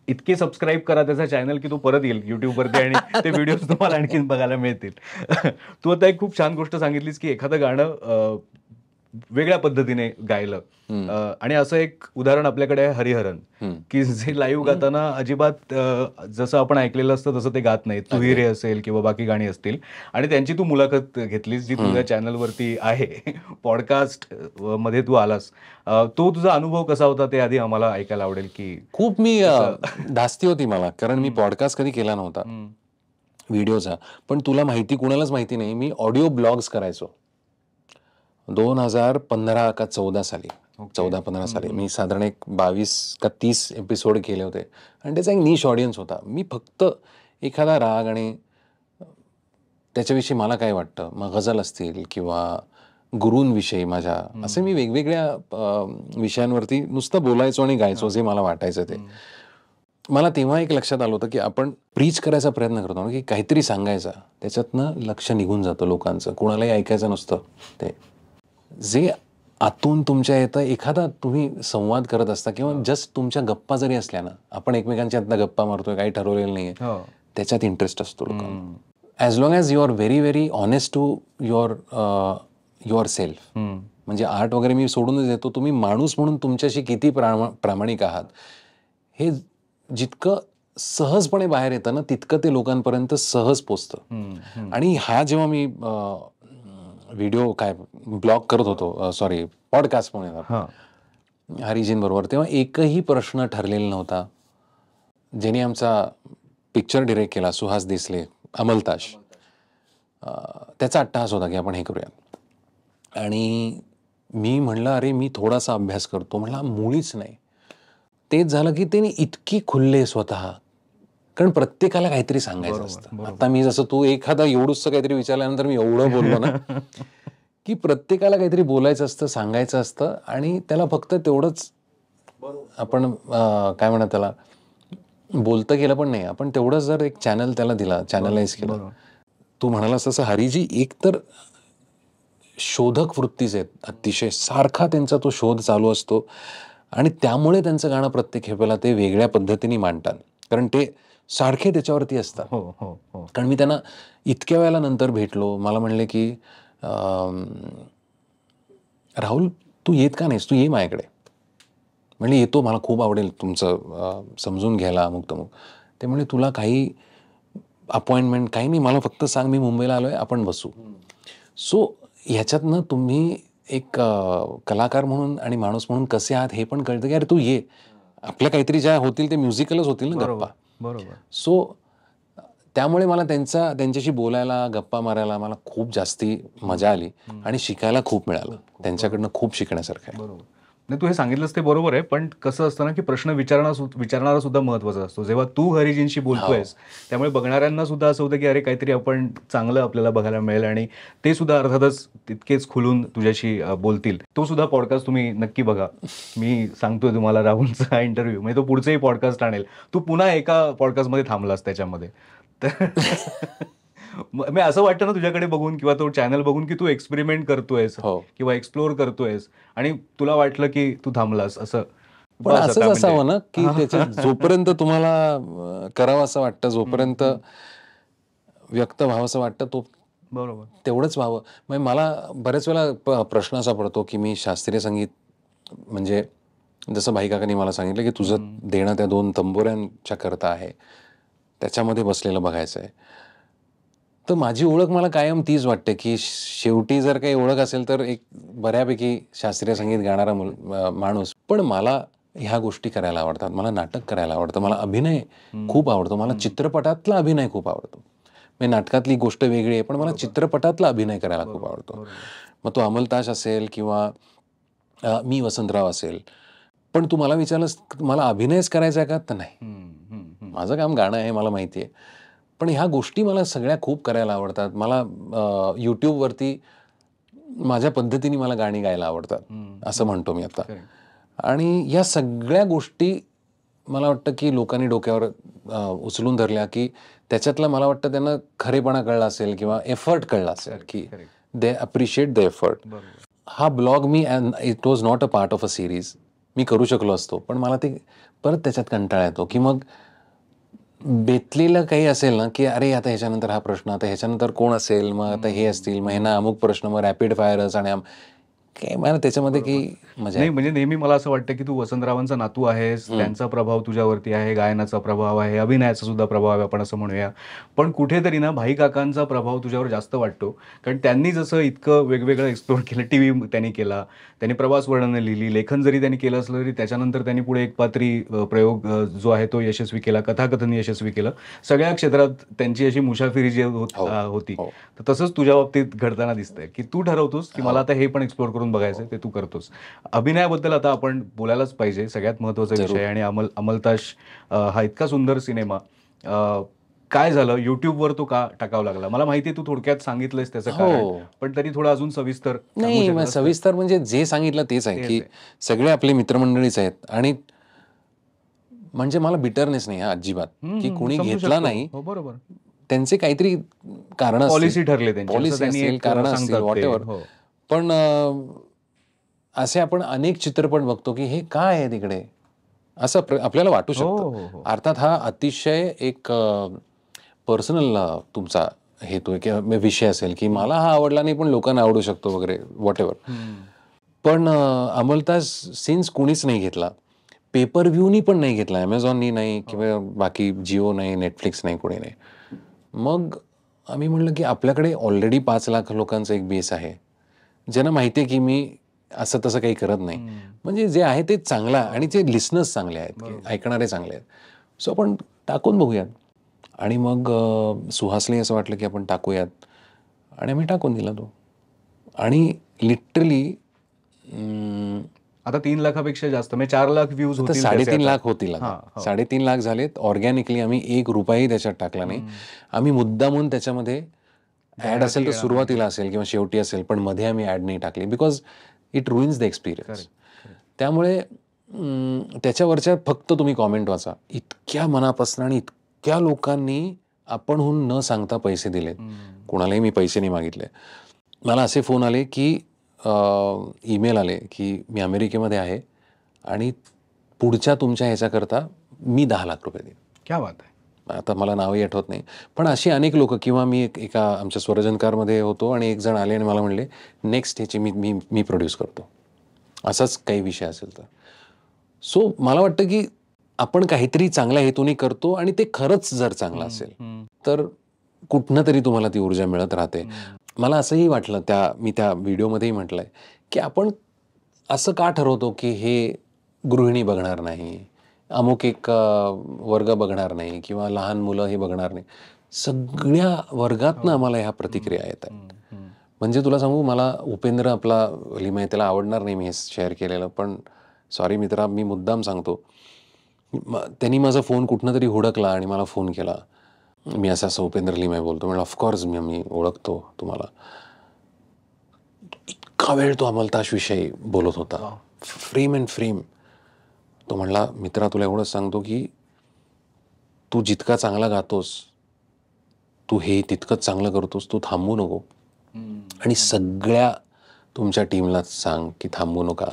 इतके सबस्क्राईब करा त्याचा चॅनल की तो परत येईल युट्यूबवरती आणि ते व्हिडिओज तुम्हाला आणखीन बघायला मिळतील. तू आता एक खूप छान गोष्ट सांगितलीस की एखादं गाणं वेगळ्या पद्धतीने गायलं. आणि असं एक उदाहरण आपल्याकडे आहे हरिहरन, की जे लाईव्ह गाताना अजिबात जसं आपण ऐकलेलं असतं तसं ते गात नाहीत. तू रे असेल किंवा बाकी गाणी असतील. आणि त्यांची तू मुलाखत घेतलीस जी तुझ्या चॅनलवरती आहे. पॉडकास्ट मध्ये तू आलास. तो तुझा अनुभव कसा होता ते आधी आम्हाला ऐकायला आवडेल. की खूप मी धास्ती होती मला, कारण मी पॉडकास्ट कधी केला नव्हता व्हिडिओचा. पण तुला माहिती, कुणालाच माहिती नाही, मी ऑडिओ ब्लॉग्स करायचो 2015 का 14 साली. 14-15 साली मी साधारण एक 22 का 30 एपिसोड केले होते. आणि त्याचा एक निश ऑडियन्स होता. मी फक्त एखादा राग आणि त्याच्याविषयी मला काय वाटतं, मग गझल असतील किंवा गुरूंविषयी माझ्या, असे मी वेगवेगळ्या विषयांवरती नुसतं बोलायचो आणि गायचो जे मला वाटायचं ते. मला तेव्हा एक लक्षात आलं होतं की आपण प्रीच करायचा प्रयत्न करतो ना, की काहीतरी सांगायचा, त्याच्यातनं लक्ष निघून जातं लोकांचं, कोणालाही ऐकायचं नसतं. ते जे आतून तुमच्या येतं, एखादा तुम्ही संवाद करत असता किंवा जस्ट तुमच्या गप्पा जरी असल्या ना, आपण एकमेकांच्या आतला गप्पा मारतोय, काही ठरवलेलं नाहीये, त्याच्यात इंटरेस्ट असतो लोकांना. As long as you are very very honest to yourself. म्हणजे आर्ट वगैरे मी सोडूनच देतो, तुम्ही माणूस म्हणून तुमच्याशी किती प्रामाणिक आहात हे जितकं सहजपणे बाहेर येतं ना, तितकं ते लोकांपर्यंत सहज पोचतं. आणि हा जेव्हा मी व्हिडिओ ब्लॉग करत होतो, सॉरी पॉडकास्ट म्हणून हरिजींबरोबर, तेव्हा एकही प्रश्न ठरलेला नव्हता. ज्याने आमचा पिक्चर डिरेक्ट केला सुहास देसले, अमलताश, त्याचा अट्टहास होता की आपण हे करूया. आणि मी म्हणलं अरे मी थोडासा अभ्यास करतो. म्हणला मुळीच नाही. तेच झालं की त्यांनी इतकी खुलले स्वतः, कारण प्रत्येकाला काहीतरी सांगायचं असतं. आता मी जसं तू एखादा एवढंच काहीतरी विचारल्यानंतर मी एवढं बोललो ना की प्रत्येकाला काहीतरी बोलायचं असतं, सांगायचं असतं, आणि त्याला फक्त तेवढंच आपण काय म्हणतात त्याला बोलतं गेलं पण नाही. आपण तेवढंच जर एक चॅनल त्याला दिला, चॅनलाइज केलं. बरोबर. तू म्हणालास तसं हरिजी एक तर शोधक वृत्तीचे आहेत, अतिशय सारखा त्यांचा तो शोध चालू असतो आणि त्यामुळे त्यांचं गाणं प्रत्येक खेपेला ते वेगळ्या पद्धतीने मांडतात, कारण ते सारखे त्याच्यावरती असतात. हो हो हो. कारण मी त्यांना इतक्या वेळेला नंतर भेटलो, मला म्हणले की राहुल तू येत का नाहीस, तू ये माझ्याकडे. म्हणजे येतो, मला खूप आवडेल तुमचं समजून घ्यायला अमुक तमुक. ते म्हणजे तुला काही अपॉइंटमेंट काही नाही, मला फक्त सांग, मी मुंबईला आलोय, आपण बसू. सो ह्याच्यातनं तुम्ही एक कलाकार म्हणून आणि माणूस म्हणून कसे आहात हे पण कळतं की अरे तू ये, आपल्या काहीतरी ज्या होतील ते म्युझिकलच होतील ना गप्पा. बरोबर. सो त्यामुळे मला त्यांच्याशी बोलायला, गप्पा मारायला मला खूप जास्ती मजा आली आणि शिकायला खूप मिळालं. त्यांच्याकडनं खूप शिकण्यासारखं आहे. बरोबर. नाही, तू हे सांगितलंस ते बरोबर आहे, पण कसं असतं ना की प्रश्न विचारणारा सुद्धा महत्त्वाचा असतो. जेव्हा तू हरिजींशी बोलतोयस, त्यामुळे बघणाऱ्यांना सुद्धा असं होतं की अरे काहीतरी आपण चांगलं आपल्याला बघायला मिळेल आणि ते सुद्धा अर्थातच तितकेच खुलून तुझ्याशी बोलतील. तो सुद्धा पॉडकास्ट तुम्ही नक्की बघा. मी सांगतोय तुम्हाला राहुलचा इंटरव्ह्यू, म्हणजे तो पुढचंही पॉडकास्ट आणेल. तू पुन्हा एका पॉडकास्टमध्ये थांबलास त्याच्यामध्ये. तर मी असं वाटतं ना तुझ्याकडे बघून किंवा तो चॅनल बघून की तू एक्सपेरिमेंट करतोयस किंवा एक्सप्लोर करतोयस आणि तुला वाटलं की तू थांबलास असं. पण असंच असावं ना की त्याच्यात जोपर्यंत तुम्हाला करावं असं वाटतं, जोपर्यंत व्यक्त व्हावं असं वाटतं, तो बरोबर तेवढंच व्हावं. म्हणजे मला बऱ्याच वेळा प्रश्न असा पडतो की मी शास्त्रीय संगीत, म्हणजे जसं भाई काकांनी मला सांगितलं की तुझं देणं त्या 2 तंबोऱ्यांच्या करता आहे, त्याच्यामध्ये बसलेलं बघायचं आहे. तर माझी ओळख मला कायम तीच वाटते की शेवटी जर काही ओळख असेल तर एक बऱ्यापैकी शास्त्रीय संगीत गाणारा माणूस. पण मला ह्या गोष्टी करायला आवडतात, मला नाटक करायला आवडतं, मला अभिनय खूप आवडतो, मला चित्रपटातला अभिनय खूप आवडतो. म्हणजे नाटकातली गोष्ट वेगळी आहे, पण मला चित्रपटातला अभिनय करायला खूप आवडतो. मग तो अमलतास असेल किंवा मी वसंतराव असेल. पण तू मला विचारलंस मला अभिनयच करायचा आहे का, तर नाही. माझं काम गाणं आहे, मला माहिती आहे. पण ह्या गोष्टी मला सगळ्या खूप करायला आवडतात. मला यूट्यूबवरती माझ्या पद्धतीने मला गाणी गायला आवडतात, असं म्हणतो मी आता. आणि या सगळ्या गोष्टी मला वाटतं की लोकांनी डोक्यावर उचलून धरल्या की त्याच्यातला मला वाटतं त्यांना खरेपणा कळला असेल किंवा एफर्ट कळला असेल की दे अप्रिशिएट द एफर्ट. हा ब्लॉग मी it was not a part of a series, मी करू शकलो असतो, पण मला ते परत त्याच्यात कंटाळा येतो की मग बेतलेलं काही असेल ना की अरे आता ह्याच्यानंतर हा प्रश्न, आता ह्याच्यानंतर कोण असेल, मग आता हे असतील, मग ह्यांना अमुक प्रश्न, मग रॅपिड फायरच आणि काय मला त्याच्यामध्ये काही मजा नाही. म्हणजे नेहमी मला असं वाटतं की तू वसंतरावांचा नातू आहेस, त्यांचा प्रभाव तुझ्यावरती आहे, गायनाचा प्रभाव आहे, अभिनयाचा सुद्धा प्रभाव आहे, आपण असं म्हणूया. पण कुठेतरी ना भाई काकांचा प्रभाव तुझ्यावर जास्त वाटतो, कारण त्यांनी जसं इतकं वेगवेगळं एक्सप्लोर केलं, टीव्ही त्यांनी केला, त्यांनी प्रवास वर्णनं लिहिली, लेखन जरी त्यांनी केलं असलं तरी त्याच्यानंतर त्यांनी पुढे एकपात्री प्रयोग जो आहे तो यशस्वी केला, कथाकथन यशस्वी केलं. सगळ्या क्षेत्रात त्यांची अशी मुसाफिरी जी होती, तर तसंच तुझ्या बाबतीत घडताना दिसतंय की तू ठरवतोस की मला आता हे पण एक्सप्लोर करून बघायचं, ते तू करतोस. अभिनयाबद्दल आता आपण बोलायलाच पाहिजे, सगळ्यात महत्त्वाचा विषय. आणि अमलताश हा इतका सुंदर सिनेमा काय झालं, युट्यूबवर तो का टाकावा लागला? मला माहिती आहे तू थोडक्यात सांगितलंयस त्याचं कारण, पण तरी थोडं अजून सविस्तर नाही. सविस्तर म्हणजे जे सांगितलं तेच आहे की सगळे आपले मित्रमंडळीच आहेत आणि म्हणजे मला बिटरनेस नाही अजिबात की कोणी घेतला नाही. बरोबर, त्यांचे काहीतरी कारण पॉलिसी ठरले त्यांची, पॉलिसी असेल, कारण असतील, व्हॉटएव्हर. पण असे आपण अनेक चित्रपट बघतो की हे काय आहे तिकडे, असं आपल्याला वाटू शकतं. अर्थात हा अतिशय एक पर्सनल तुमचा हेतू किंवा विषय असेल की मला हा आवडला नाही पण लोकांना आवडू शकतो वगैरे, व्हॉटएव्हर. पण अमलतास सिन्स कुणीच नाही घेतला, पेपर व्ह्यूनी पण नाही घेतला, ॲमेझॉननी नाही किंवा बाकी जिओ नाही, नेटफ्लिक्स नाही, कोणी नाही. मग आम्ही म्हणलं की आपल्याकडे ऑलरेडी 5 लाख लोकांचा एक बेस आहे, ज्यांना माहिती आहे की मी असं तसं काही करत नाही. म्हणजे जे आहे ते चांगलं आहे आणि जे लिसनर्स चांगले आहेत, ऐकणारे चांगले आहेत. सो आपण टाकून बघूयात. आणि मग सुहासलाही असं वाटलं की आपण टाकूयात आणि आम्ही टाकून दिला तो. आणि लिटरली आता 3 लाखापेक्षा जास्त, म्हणजे 4 लाख व्ह्यूज आता होतील, 3.5 लाख होतील. 3.5 लाख झालेत. ऑर्गॅनिकली आम्ही ₹1 त्याच्यात टाकला नाही. आम्ही मुद्दामून त्याच्यामध्ये ॲड असेल तर सुरुवातीला असेल किंवा शेवटी असेल, पण मध्ये आम्ही ॲड नाही टाकली because it ruins the experience. त्यामुळे त्याच्यावरच्या फक्त तुम्ही कॉमेंट वाचा. इतक्या मनापासून आणि इतक्या लोकांनी आपणहून न सांगता पैसे दिलेत. कोणालाही मी पैसे नाही मागितले. मला असे फोन आले की ईमेल आले की मी अमेरिकेमध्ये आहे आणि पुढच्या तुमच्या ह्याच्याकरता मी 10 लाख रुपये देईन. क्या बात आहे. आता मला नावही आठवत नाही, पण अशी अनेक लोकं. किंवा मी एका आमच्या स्वरजनकारमध्ये होतो आणि एक जण आले आणि मला म्हणले नेक्स्ट ह्याची मी मी मी प्रोड्यूस करतो. असाच काही विषय असेल तर. सो मला वाटतं की आपण काहीतरी चांगल्या हेतूने करतो आणि ते खरंच जर चांगलं असेल तर कुठनं तरी तुम्हाला ती ऊर्जा मिळत राहते. मला असंही वाटलं, मी त्या व्हिडिओमध्येही म्हटलंय की आपण असं का ठरवतो की हे गृहिणी बघणार नाही, अमुक एक वर्ग बघणार नाही किंवा लहान मुलं हे बघणार नाही. सगळ्या वर्गातनं आम्हाला ह्या प्रतिक्रिया येत आहेत. म्हणजे तुला सांगू, मला उपेंद्र आपला लिमये त्याला आवडणार नाही मी हे शेअर केलेलं, पण सॉरी मित्रा, मी मुद्दाम सांगतो. त्यांनी माझा फोन कुठनं तरी हुडकला आणि मला फोन केला. मी असं असं उपेंद्र लिमये बोलतो. म्हणजे ऑफकोर्स मी ओळखतो तुम्हाला. इतका वेळ तो अंमलताशविषयी बोलत होता, फ्रेम अँड फ्रेम. तो म्हणला, मित्रा तुला एवढंच सांगतो की तू जितका चांगला गातोस, तू हे तितकंच चांगलं करतोस, तू थांबू नको. आणि सगळ्या तुमच्या टीमला सांग की थांबू नका.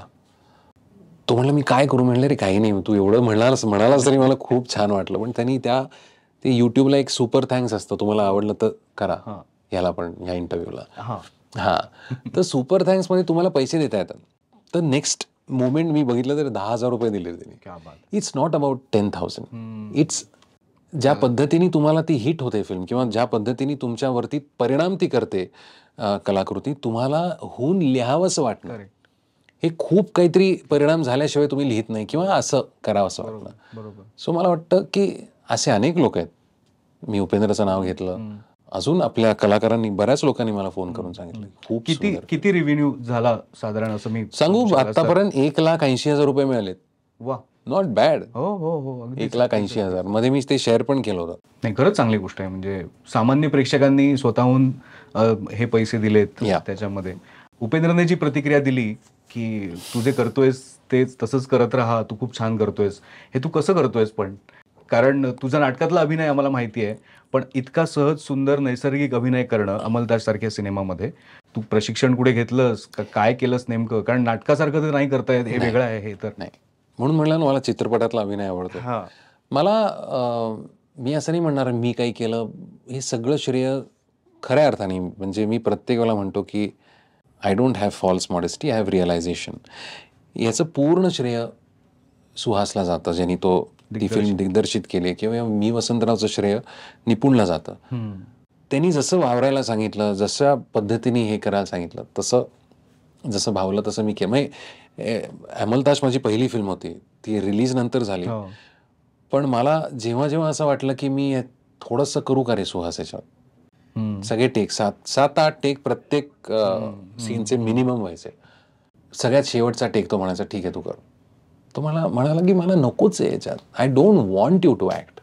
तो म्हणला मी काय करू? म्हणलं रे काही नाही, तू एवढं म्हणालास तरी मला खूप छान वाटलं. पण त्यांनी ते यूट्यूबला एक सुपर थँक्स असतं, तुम्हाला आवडलं तर करा ह्याला पण, ह्या इंटरव्ह्यूला. तर सुपर थँक्समध्ये तुम्हाला पैसे देता येतात. तर नेक्स्ट मोमेंट मी बघितलं तर 10,000 रुपये दिले त्यांनी. It's not about 10,000. इट्स ज्या पद्धतीने तुम्हाला ती हिट होते फिल्म किंवा ज्या पद्धतीने तुमच्यावरती परिणाम ती करते कलाकृती, तुम्हाला होऊन लिहावंसं वाटतं. हे खूप काहीतरी परिणाम झाल्याशिवाय तुम्ही लिहित नाही किंवा असं करावंसं वाटतं. सो मला वाटतं की असे अनेक लोक आहेत. मी उपेंद्रचं नाव घेतलं, अजून आपल्या कलाकारांनी, बऱ्याच लोकांनी मला फोन करून सांगितलं. खूप किती रिव्हेन्यू झाला साधारण असं मी सांगू? आतापर्यंत 1,80,000 रुपये मिळालेत. वा, नॉट बॅड. हो 1,80,000 मध्ये मी ते शेअर पण केलं होतं. नाही, खरंच चांगली गोष्ट आहे. म्हणजे सामान्य प्रेक्षकांनी स्वतःहून हे पैसे दिलेत त्याच्यामध्ये. उपेंद्रने जी प्रतिक्रिया दिली की तू जे करतोयस ते तसंच करत राहा, तू खूप छान करतोयस, हे तू कसं करतोयस? पण कारण तुझा नाटकातला अभिनय आम्हाला माहिती आहे, पण इतका सहज सुंदर नैसर्गिक अभिनय करणं अंमलदास सारख्या सिनेमामध्ये, तू प्रशिक्षण कुठे घेतलंस का, काय केलंस नेमकं? कारण नाटकासारखं तर नाही करता येत, हे वेगळं आहे. हे तर नाही, म्हणून म्हणलं ना, मला चित्रपटातला अभिनय आवडतो. मला मी असं नाही म्हणणार मी काही केलं. हे सगळं श्रेय खऱ्या अर्थाने, म्हणजे मी प्रत्येक वेळेला म्हणतो की I don't have false modesty, I have realisation. याचं पूर्ण श्रेय सुहासला जातं, ज्यांनी ती फिल्म दिग्दर्शित केली. किंवा मी वसंतरावचं श्रेय निपुणला जातं. त्यांनी जसं वावरायला सांगितलं, जशा पद्धतीने हे करायला सांगितलं, जसं भावलं तसं मी केलं. म्हणजे अंमलताश माझी पहिली फिल्म होती, ती रिलीज नंतर झाली. पण मला जेव्हा जेव्हा असं वाटलं की मी थोडंसं करू का रे सुहास याच्यात, सगळे टेक 7-8 टेक प्रत्येक सीनचे मिनिमम व्हायचे. सगळ्यात शेवटचा टेक तो म्हणायचा ठीक आहे तू कर. तो मला म्हणाला की मला नकोच आहे याच्यात, I don't want you to act.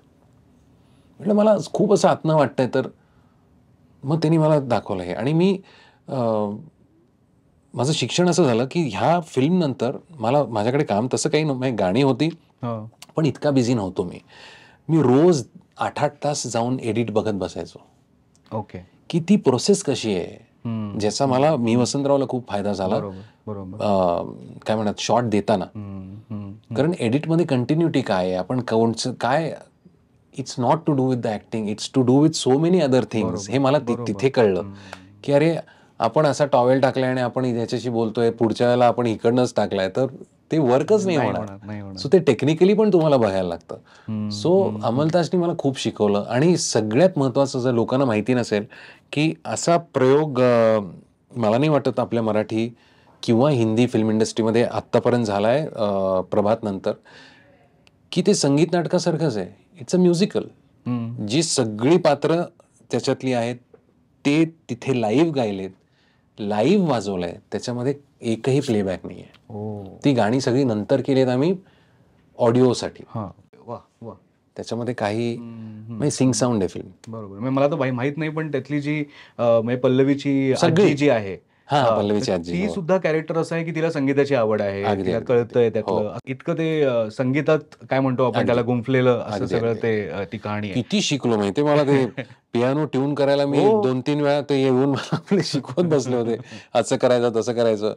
म्हटलं मला खूप असं आतनं वाटतंय. तर मग त्यांनी मला दाखवलं हे. आणि मी माझं शिक्षण असं झालं की ह्या फिल्म नंतर माझ्याकडे काम तसं काही नव्हतं. गाणी होती पण इतका बिझी नव्हतो मी रोज 8-8 तास जाऊन एडिट बघत बसायचो. ओके, की ती प्रोसेस कशी आहे, ज्याचा मला मी वसंतरावला खूप फायदा झाला. काय म्हणतात, शॉट देताना. कारण एडिटमध्ये कंटिन्युटी काय आहे, आपण कोणचं काय, it's not to do with the acting, it's to do with so many other things. हे मला तिथे कळलं की अरे आपण असा टॉवेल टाकलाय आणि आपण ह्याच्याशी बोलतोय, पुढच्या वेळेला आपण इकडनंच टाकलाय, तर ते वर्कच नाही होणार. सो ते टेक्निकली पण तुम्हाला बघायला लागतं. सो अंमलतासनी मला खूप शिकवलं. आणि सगळ्यात महत्त्वाचं, जर लोकांना माहिती नसेल की असा प्रयोग मला नाही वाटत आपल्या मराठी किंवा हिंदी फिल्म इंडस्ट्रीमध्ये आत्तापर्यंत झाला आहे प्रभात नंतर, की ते संगीत नाटकासारखंच आहे. It's a musical. जी सगळी पात्र त्याच्यातली आहेत ते तिथे लाईव्ह गायलेत, लाईव्ह वाजवलंय, त्याच्यामध्ये एकही प्लेबॅक नाही आहे. ती गाणी सगळी नंतर केलीत आम्ही ऑडिओसाठी. त्याच्यामध्ये काही सिंग साऊंड आहे फिल्म. बरोबर. मला तर माहित नाही, पण त्यातली जी पल्लवीची आजी जी आहे हा, पल्लवीची आजी, ती हो. सुद्धा कॅरेक्टर असं आहे की तिला संगीताची आवड आहे, अगदी, तिला अगदी, कळतंय अगदी. त्यातलं हो. इतकं ते संगीतात काय म्हणतो आपण अगदी. त्याला गुंफलेलं असं अगदी, सगळं अगदी. ते ती कहाणी आहे. किती शिकलो माहितीये मला ते पियानो ट्यून करायला मी हो. 2-3 वेळा ते येऊन मला आपले शिकवत बसले होते. असं करायचं, तसं करायचं.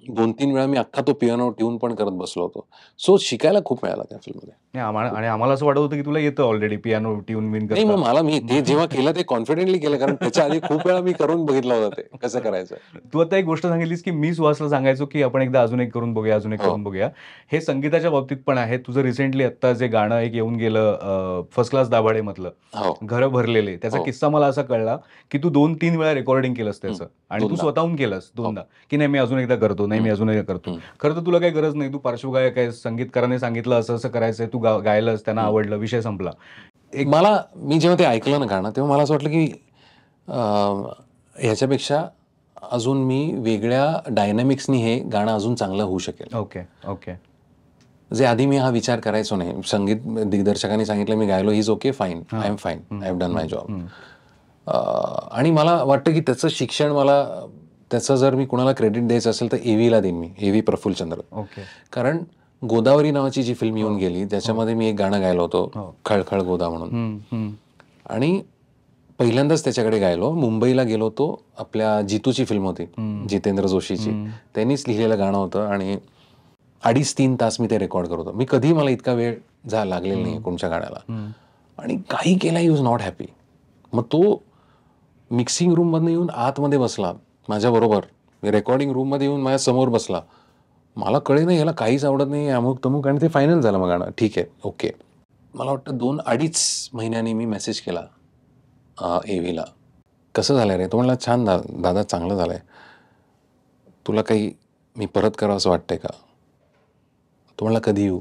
2-3 वेळा मी अख्खा तो पियानो ट्यून पण करत बसलो होतो. सो शिकायला खूप मिळालं त्या फिल्ममध्ये. नाही आणि आम्हाला असं वाटत होतं की तुला येतं ऑलरेडी पियानो ट्यून बिन नाही, मग करता. मी ते जेव्हा केलं ते कॉन्फिडेंटली केलं, कारण त्याच्या आधी खूप वेळा मी करून बघितलं होतं ते कसं करायचं. तू आता एक गोष्ट सांगितलीस की मी सुहासला सांगायचो की आपण एकदा अजून एक करून बघूया, अजून एक हो. करून बघूया. हे संगीताच्या बाबतीत पण आहे. तुझं रिसेंटली आता जे गाणं एक येऊन गेलं फर्स्ट क्लास दाभाडे मधलं, हो. घरं भरलेले, त्याचा हो. किस्सा मला असा कळला की तू 2-3 वेळा रेकॉर्डिंग केलंस त्याचं आणि तू दोनदा. स्वतःहून केलंस 2दा की नाही मी अजून एकदा करतो, नाही मी अजून एकदा करतो. खरं तर तुला काही गरज नाही, तू पार्श्वगायक आहे, संगीतकाराने सांगितलं असं असं करायचंय, तू गायलंस, त्यांना आवडलं, विषय संपला. मी जेव्हा ते ऐकलं ना गाणं, तेव्हा मला असं वाटलं की ह्याच्यापेक्षा अजून मी वेगळ्या डायनॅमिक्सनी हे गाणं अजून चांगलं होऊ शकेल. Okay, okay. जे आधी मी हा विचार करायचो नाही. संगीत दिग्दर्शकांनी सांगितलं, मी गायलो, he is okay, fine, I am fine, I have done my job. आणि मला वाटतं की त्याचं शिक्षण त्याचं जर मी कुणाला क्रेडिट द्यायचं असेल तर एव्हीला देईन मी, एव्ही प्रफुल्लचंद्र. ओके. कारण गोदावरी नावाची जी फिल्म येऊन गेली त्याच्यामध्ये मी एक गाणं गायलो होतो, खळखळ गोदा म्हणून. आणि पहिल्यांदाच त्याच्याकडे गायलो. मुंबईला गेलो होतो, आपल्या जितूची फिल्म होती, जितेंद्र जोशीची, त्यांनीच लिहिलेलं गाणं होतं आणि 2.5-3 तास मी ते रेकॉर्ड करत होतो. मी कधी मला इतका वेळ लागलेला नाही कोणत्या गाण्याला. आणि काही केला, ही वॉज नॉट हॅपी. मग तो मिक्सिंग रूममधनं येऊन आतमध्ये बसला माझ्याबरोबर, रेकॉर्डिंग रूममध्ये येऊन माझ्या समोर बसला. मला कळे ना, याला काहीच आवडत नाही, अमुक तमुक, आणि ते फायनल झालं मग गाणं. ठीक आहे, ओके. मला वाटतं 2-2.5 महिन्यांनी मी मेसेज केला एव्हीला, कसं झालंय रे? तो म्हणला, छान दादा, चांगलं झालंय. तुला काही मी परत करावं असं वाटतंय का? तो म्हणला, कधी येऊ?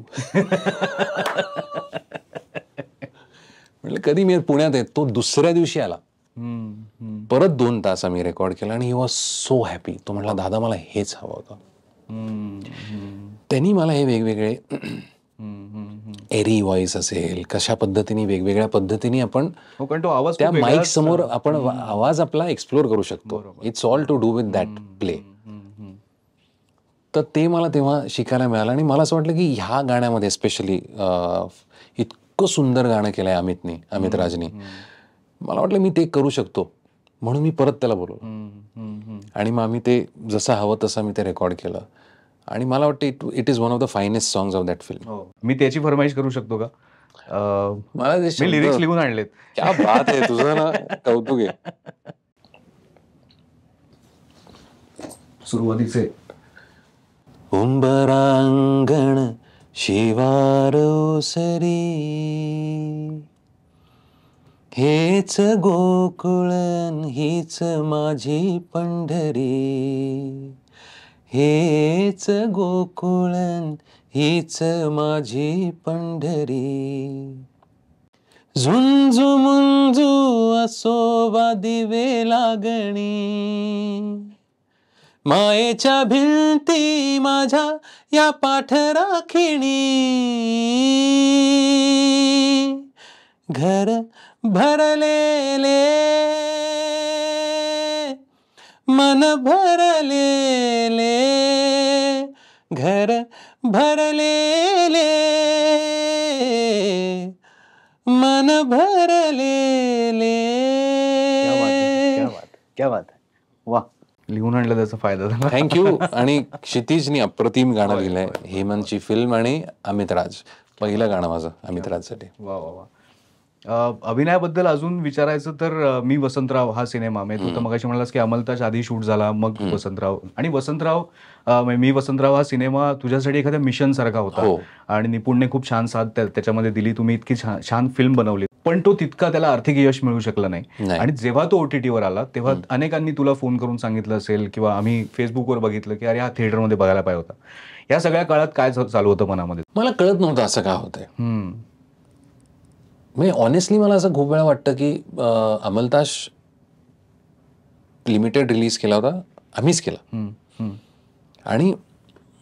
म्हटलं कधी? मी पुण्यात आहे. तो दुसऱ्या दिवशी आला. परत 2 तास आम्ही रेकॉर्ड केला आणि ही वॉज सो हॅपी. तो म्हटला, दादा मला हेच हवं होतं. त्यांनी मला हे वेगवेगळे एरी व्हॉइस असेल, कशा पद्धतीने वेगवेगळ्या पद्धतीने आपण त्या माईक समोर आपण आवाज आपला एक्सप्लोर करू शकतो. It's all to do with that play. तर ते मला तेव्हा शिकायला मिळालं आणि मला असं वाटलं की ह्या गाण्यामध्ये स्पेशली इतकं सुंदर गाणं केलंय अमित राजनी. मला वाटलं मी ते करू शकतो, म्हणून मी परत त्याला बोलवलं आणि मग आम्ही ते जसं हवं तसं मी ते रेकॉर्ड केलं. आणि मला वाटतं it is one of the finest songs of that film. मी त्याची फरमाईश करू शकतो का? मला मी लिरिक्स लिहून आणलेत. क्या बात आहे, तुझं ना कौतुक आहे. सुरुवातीचे उंबरांगण शिवार ओसरी, हेच गोकुळन हीच माझी पंढरी, हेच गोकुळन हीच माझी पंढरी. झुंजू मुंजू असोबा दिवे लागणी, मायेच्या भिंती माझ्या या पाठराखिणी, घर भरलेले मन भरलेले, घर भरलेले मन भरलेले. क्या बात आहे. वा, लिहून आणलं त्याचा फायदा झाला. थँक्यू. आणि क्षितिजनी अप्रतिम गाणं लिहिलंय. हेमंतची फिल्म आणि अमित राज, पहिलं गाणं माझं अमित राजसाठी. वा वा वा. अभिनयाबद्दल अजून विचारायचं तर मी वसंतराव हा सिनेमा, तू तर मगाशी म्हणालास की अमलताज आधी शूट झाला, मग वसंतराव, आणि मी वसंतराव हा सिनेमा तुझ्यासाठी एखाद्या मिशन सारखा होता. आणि निपुणने खूप छान साथ त्याच्यामध्ये दिली, तुम्ही इतकी छान फिल्म बनवली, पण तो तितका त्याला आर्थिक यश मिळू शकलं नाही. आणि जेव्हा तो OTTवर आला तेव्हा अनेकांनी तुला फोन करून सांगितलं असेल किंवा आम्ही फेसबुकवर बघितलं की अरे हा थिएटरमध्ये बघायला पाहिजे होता. या सगळ्या काळात काय चालू होतं मनामध्ये? मला कळत नव्हतं असं काय होतंय. म्हणजे ऑनेस्टली मला असं खूप वेळा वाटतं की अमलताज लिमिटेड रिलीज केला होता, आम्हीच केला. आणि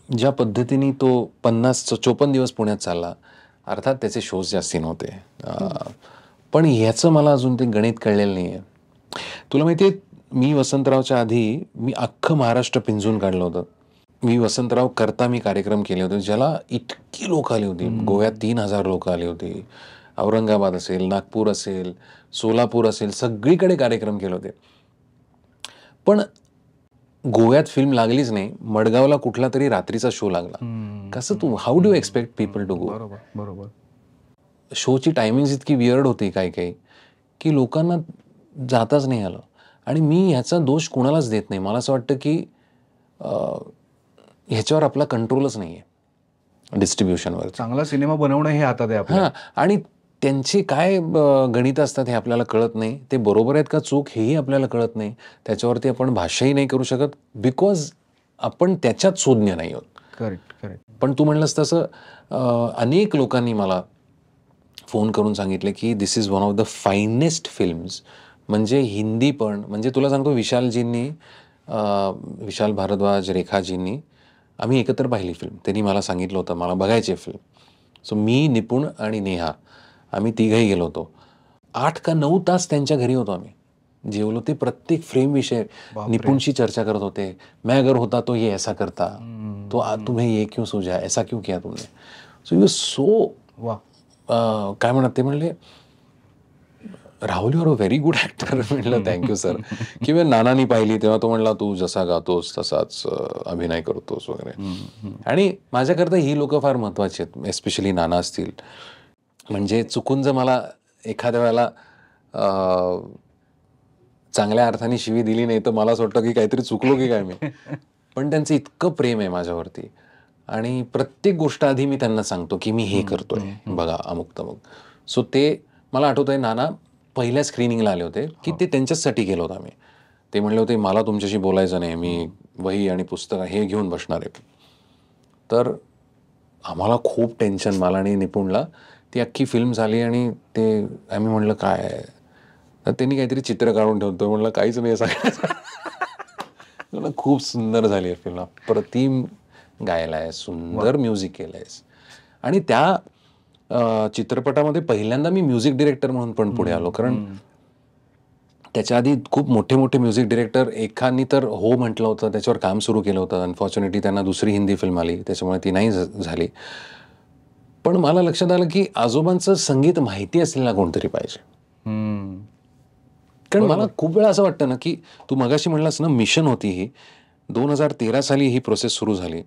ज्या पद्धतीने तो 54 दिवस पुण्यात चालला, अर्थात त्याचे शोज जास्ती नव्हते, पण ह्याचं मला अजून ते गणित कळलेलं नाही आहे. तुला माहिती आहे, मी वसंतरावच्या आधी मी अख्खं महाराष्ट्र पिंजून काढलं होतं. मी वसंतराव करता मी कार्यक्रम केले होते ज्याला इतकी लोक आली होती. गोव्यात 3,000 लोक आली होती. औरंगाबाद असेल, नागपूर असेल, सोलापूर असेल, सगळीकडे कार्यक्रम केले होते. पण गोव्यात फिल्म लागलीच नाही. मडगावला कुठला तरी रात्रीचा शो लागला. कसं तू how do expect people to go? बरोबर. शोची टायमिंग इतकी वियर्ड होती काही काही की लोकांना जाताच नाही आलं. आणि मी ह्याचा दोष कोणालाच देत नाही. मला असं वाटतं की ह्याच्यावर आपला कंट्रोलच नाही आहे डिस्ट्रीब्युशनवर. चांगला सिनेमा बनवणं हे हातात आहे आपल्या. हां, आणि त्यांची काय गणितं असतात हे आपल्याला कळत नाही. ते बरोबर आहेत का चूक हेही आपल्याला कळत नाही. त्याच्यावरती आपण भाष्यही नाही करू शकत बिकॉज आपण त्याच्यात सुज्ञ नाही आहोत. करेक्ट. पण तू म्हणलंस तसं अनेक लोकांनी मला फोन करून सांगितले की this is one of the finest films. म्हणजे हिंदी पण, म्हणजे तुला सांगतो विशालजींनी, विशाल भारद्वाज, रेखाजींनी आम्ही एकत्र पाहिली फिल्म. त्यांनी मला सांगितलं होतं मला बघायची फिल्म. सो मी, निपुण आणि नेहा आम्ही तिघही गेलो होतो. 8 का 9 तास त्यांच्या घरी होतो आम्ही. जेवलो. ते प्रत्येक फ्रेम विषय निपुणशी चर्चा करत होते. मैं अगर होता तो ये ऐसा करता, तो तुम्हें ये क्यों सूझा, ऐसा क्यों किया तुमने. सो यू सो काय म्हणत ते म्हणले Rahul you are a very good actor. म्हटलं थँक्यू सर. किंवा नानानी पाहिली तेव्हा तो म्हणला तू जसा गातोस तसाच अभिनय करतोस वगैरे. आणि माझ्याकरता ही लोक फार महत्त्वाची आहेत. एस्पेशली नाना असतील. म्हणजे चुकून जर मला एखाद्या वेळेला चांगल्या अर्थाने शिवी दिली नाही तर मला असं वाटतं की काहीतरी चुकलो की काय मी. पण त्यांचं इतकं प्रेम आहे माझ्यावरती. आणि प्रत्येक गोष्ट आधी मी त्यांना सांगतो की मी हे करतोय बघा अमुक तमुक. सो ते मला आठवत आहे नाना पहिल्या स्क्रीनिंगला आले होते की ते त्यांच्याचसाठी गेलो होतो आम्ही. ते म्हणले होते मला तुमच्याशी बोलायचं नाही, मी वही आणि पुस्तक हे घेऊन बसणार आहे. तर आम्हाला खूप टेन्शन, मला आणि निपुणला. ती अख्खी फिल्म झाली आणि ते आम्ही म्हणलं काय आहे, तर त्यांनी काहीतरी चित्र काढून ठेवतो. म्हणलं काहीच नाही सांगायचं. खूप सुंदर झाली आहे फिल्म. अप्रतिम गायला आहे, सुंदर म्युझिक केलं आहेस. आणि त्या चित्रपटामध्ये पहिल्यांदा मी म्युझिक डिरेक्टर म्हणून पण पुढे आलो. कारण त्याच्या आधी खूप मोठे मोठे म्युझिक डिरेक्टर, एकांनी तर हो म्हटलं होतं, त्याच्यावर काम सुरू केलं होतं. अनफॉर्च्युनेटली त्यांना दुसरी हिंदी फिल्म आली, त्याच्यामुळे ती नाही झाली. पण मला लक्षात आलं की आजोबांचं संगीत माहिती असलेला कोणतरी पाहिजे. कारण मला खूप वेळा असं वाटतं ना की तू मगाशी म्हणलास ना मिशन होती ही. 2013 साली ही प्रोसेस सुरू झाली.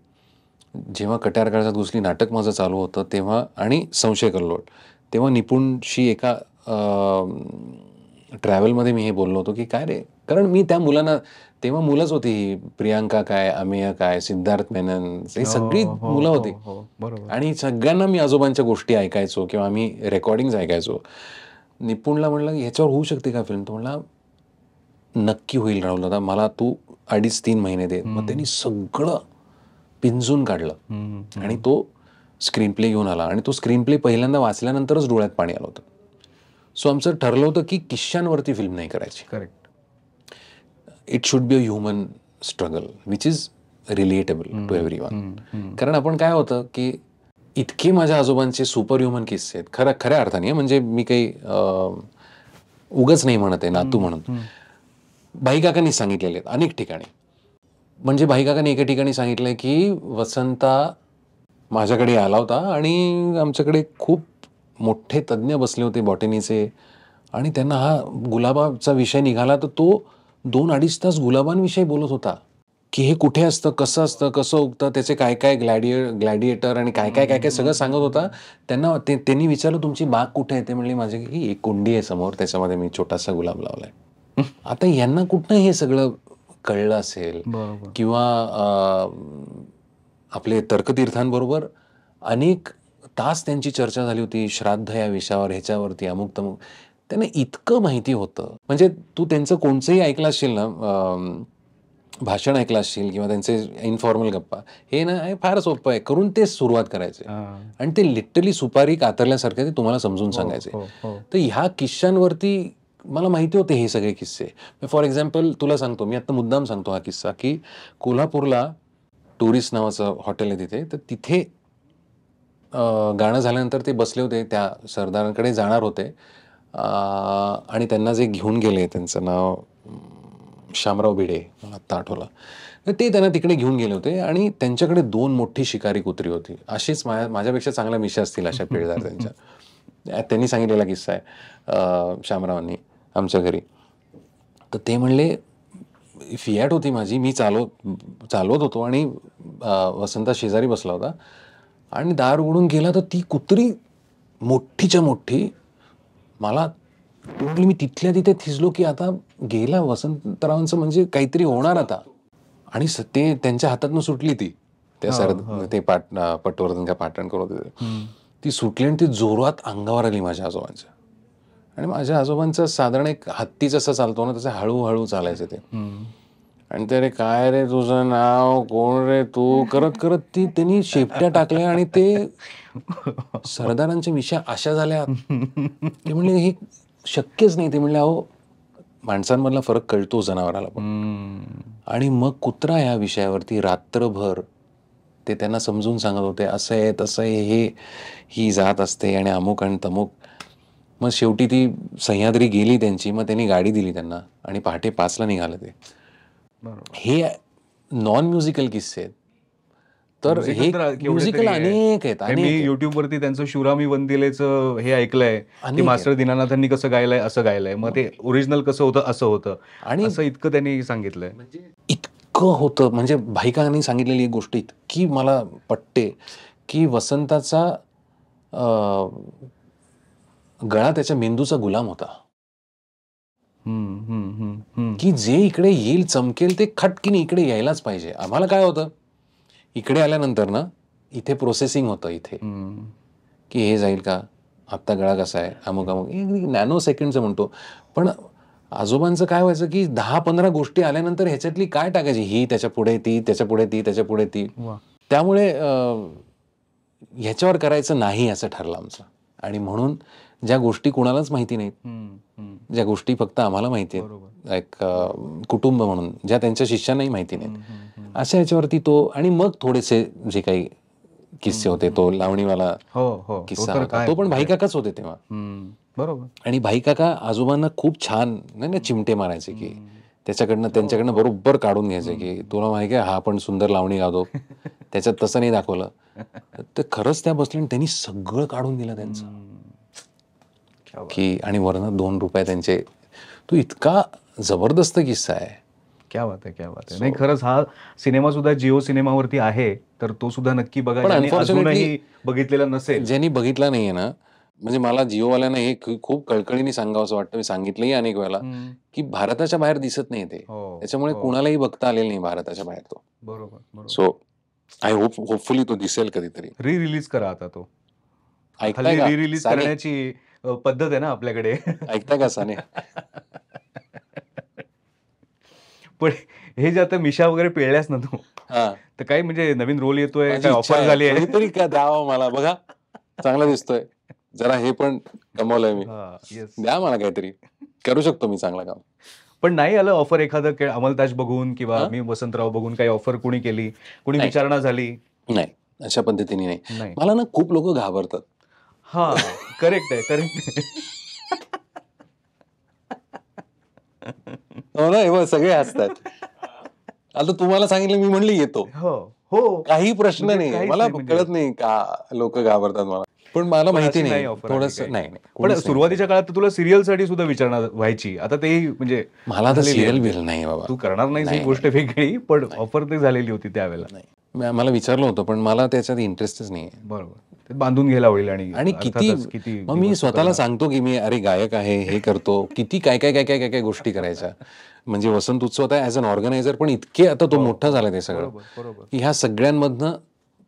जेव्हा कट्यार काळजात घुसली नाटक माझं चालू होतं तेव्हा, आणि संशय कल्लोळ, तेव्हा निपुणशी एका ट्रॅव्हलमध्ये मी हे बोललो होतो की काय रे, कारण मी त्या मुलांना, तेव्हा मुलंच होती ही, प्रियांका काय, अमेय काय, सिद्धार्थ मेनन, ही सगळी मुलं होती. आणि सगळ्यांना मी आजोबांच्या गोष्टी ऐकायचो किंवा आम्ही रेकॉर्डिंग्स ऐकायचो. निपुणला म्हणलं ह्याच्यावर होऊ शकते का फिल्म. तो म्हणला नक्की होईल राहुल दादा, मला तू 2.5-3 महिने दे. मग त्यांनी सगळं पिंजून काढलं आणि तो स्क्रीन प्ले घेऊन आला. आणि तो स्क्रीन प्ले पहिल्यांदा वाचल्यानंतरच डोळ्यात पाणी आलं होतं. सो आमचं ठरलं होतं की किश्श्यांवरती फिल्म नाही करायची. Correct. It should be a human struggle which is relatable to everyone. कारण आपण काय होतं की इतके माझ्या आजोबांचे सुपर ह्युमन किस्से आहेत, खऱ्या अर्थाने. म्हणजे मी काही उगच नाही म्हणत आहे नातू म्हणून. भाई काकांनी सांगितलेले आहेत अनेक ठिकाणी. म्हणजे भाई काकांनी एका ठिकाणी सांगितलंय की वसंता माझ्याकडे आला होता आणि आमच्याकडे खूप मोठे तज्ज्ञ बसले होते बॉटनीचे, आणि त्यांना हा गुलाबाचा विषय निघाला तर तो 2-2.5 तास गुलाबांविषयी बोलत होता की हे कुठे असतं, कसं असतं, कसं उगतं, त्याचे काय काय ग्लॅडिएटर आणि काय काय सगळं सांगत होता. त्यांनी विचारलं तुमची बाग कुठे आहे. ते म्हणले माझी की एक कुंडी आहे समोर, त्याच्यामध्ये मी छोटासा गुलाब लावलाय. आता यांना कुठनं हे सगळं कळलं असेल. किंवा आपले तर्कतीर्थांबरोबर अनेक तास त्यांची चर्चा झाली होती, श्राद्ध या विषयावर, ह्याच्यावरती, अमुक तमुक. त्यांना इतकं माहिती होतं. म्हणजे तू त्यांचं कोणचंही ऐकलं असशील ना, भाषण ऐकलं असशील किंवा त्यांचे इन्फॉर्मल गप्पा, हे ना हे फार सोपं आहे, करून ते सुरुवात करायचे. आणि ते लिटरली सुपारी कातरल्यासारखे ते तुम्हाला समजून सांगायचे. तर ह्या किस्स्यांवरती मला माहिती होते हे सगळे किस्से. फॉर एक्झाम्पल तुला सांगतो, मी आता मुद्दाम सांगतो हा किस्सा, की कोल्हापूरला टुरिस्ट नावाचं हॉटेल आहे तिथे. तर तिथे गाणं झाल्यानंतर ते बसले होते, त्या सरदारांकडे जाणार होते आणि त्यांना जे घेऊन गेले, त्यांचं नाव शामराव भिडे, मला आत्ता आठवलं. तर ते त्यांना तिकडे घेऊन गेले होते आणि त्यांच्याकडे 2 मोठी शिकारी कुत्री होती. अशीच माझ्यापेक्षा चांगल्या मिशा असतील अशा पिळदार त्यांच्या. त्यांनी सांगितलेला किस्सा आहे शामरावांनी आमच्या घरी. तर ते म्हणले, फियाट होती माझी, मी चालवत होतो आणि वसंता शेजारी बसला होता आणि दार उघडून गेला तर ती कुत्री मोठीच्या मोठी, मला मी तिथल्या तिथे थिजलो की आता गेला वसंतरावांचं, म्हणजे काहीतरी होणार आता. आणि ते त्यांच्या हातातनं सुटली ती, त्या ते पटवर्धन का पाटण करत होते, ती सुटली आणि ती जोरात अंगावर आली माझ्या आजोबांच्या. आणि माझ्या आजोबांचं साधारण एक हत्ती जसं चालतो ना तसं हळूहळू चालायचं ते. आणि ते, रे काय रे तुझं नाव, कोण रे तू, करत करत त्यांनी शेपट्या टाकल्या आणि ते सरदारांच्या मिशा अशा झाल्या. ते म्हणले हे शक्यच नाही. ते म्हणले अहो माणसांमधला फरक कळतो जनावराला पण. आणि मग कुत्रा या विषयावरती रात्रभर ते त्यांना समजून सांगत होते, असं आहे तसं आहे, ही जात असते आणि अमुक आणि तमुक. मग शेवटी ती सह्याद्री गेली त्यांची, मग त्यांनी गाडी दिली त्यांना आणि पहाटे 5ला निघालं ते. हे नॉन म्युझिकल किस्से आहेत. तर हे म्युझिकल अनेक आहेत. मी युट्यूब वरती त्यांचं शिवरामी वंदिलेचं हे ऐकलंय की मास्टर दीनानाथांनी कसं गायलंय, असं गायलंय, मग ते ओरिजिनल कसं होतं, असं होतं, आणि असं इतकं त्यांनी सांगितलंय. इतकं होतं. म्हणजे भाईकाकांनी सांगितलेली एक गोष्ट इतकी मला पटते की वसंताचा गळा त्याच्या मेंदूचा गुलाम होता. की जे इकडे येईल चमकेल ते खटकीने इकडे यायलाच पाहिजे. आम्हाला काय होतं, इकडे आल्यानंतर ना इथे प्रोसेसिंग होतं इथे की हे जाईल का, आत्ता गळा कसा आहे, अमुक अमुक, नॅनो सेकंडचं म्हणतो. पण आजोबांचं काय व्हायचं की 10-15 गोष्टी आल्यानंतर ह्याच्यातली काय टाकायची, ही त्याच्या पुढे ती, त्याच्या पुढे ती, त्याच्या पुढे ती. त्यामुळे ह्याच्यावर करायचं नाही असं ठरलं आमचं. आणि म्हणून ज्या गोष्टी कोणालाच माहिती नाहीत, ज्या गोष्टी फक्त आम्हाला माहिती आहेत, एक कुटुंब म्हणून, ज्या त्यांच्या शिष्यांनाही माहिती नाहीत, अशा ह्याच्यावरती तो. आणि मग थोडेसे जे काही किस्से होते, तो लावणीवाला किस्सा होता, तो पण भाईकाकाच होते तेव्हा. बरोबर. आणि भाईकाका आजोबांना खूप छान नाही चिमटे मारायचे की त्यांच्याकडनं बरोबर काढून घ्यायचे की तुला माहिती आहे हा पण सुंदर लावणी गातो, त्याच्यात तसं नाही दाखवलं. तर खरंच त्या बसल्या आणि त्यांनी सगळं काढून दिलं त्यांचं की, आणि वरनं ₹2 त्यांचे. तो इतका जबरदस्त किस्सा आहे. क्या बात आहे, क्या बात आहे. नाही खरंच हा सिनेमा सुद्धा जिओ सिनेमावरती आहे, तर तो सुद्धा नक्की बघा. पण अजूनही बघितलेला नसेल, ज्यांनी बघितला नाहीये ना, म्हणजे मला जिओवाल्यांना हे खूप कळकळीने सांगावंसं वाटतं, मी सांगितलंही अनेक वेळेला की भारताच्या बाहेर दिसत नाही ते, त्याच्यामुळे कुणालाही बघता आलेलं नाही भारताच्या बाहेर तो. बरोबर. सो आय होपफुली तो दिसेल कधीतरी. रिलीज करा आता तो. ऐकताय का? रिलीज करण्याची पद्धत आहे ना आपल्याकडे. ऐकताय का साने? पण हे जे आता मिशा वगैरे पिळल्यास ना तू, तर काही म्हणजे नवीन रोल येतोय, काय ऑफर झाली आहे तरी का द्यावं मला, बघा चांगला दिसतोय जरा, हे पण कमवलंय मी, द्या मला काहीतरी, करू शकतो मी चांगलं काम. पण नाही आलं ऑफर एखादं अमलताज बघून किंवा मी वसंतराव बघून काही ऑफर कोणी केली, कोणी विचारणा झाली? नाही, अशा पद्धतीने नाही. मला ना खूप लोक घाबरतात. हा, करेक्ट आहे. हो ना, हे सगळे हसतात. आता तुम्हाला सांगितलं, मी म्हणली येतो, हो, काही प्रश्न नाही. मला कळत नाही का लोक घाबरतात मला, पण मला माहिती नाही थोडंसं. नाही, पण सुरुवातीच्या काळात तुला सिरियल साठी सुद्धा विचारणा व्हायची. आता तेही म्हणजे मला तर सिरियल बिल नाही बाबा, तू करणार नाही ही गोष्ट वेगळी, पण ऑफर ते झालेली होती त्यावेळेला. नाही, मला विचारलं होतं पण मला त्याच्यात इंटरेस्टच नाही. बरोबर, बांधून घ्यायला होईल. आणि किती मग मी स्वतःला सांगतो की मी अरे गायक आहे, हे करतो, किती काय काय काय काय काय गोष्टी करायच्या. म्हणजे वसंत उत्सवात आहे ॲज अन ऑर्गनायझर, पण इतके आता तो मोठा झाला ते सगळं की ह्या सगळ्यांमधनं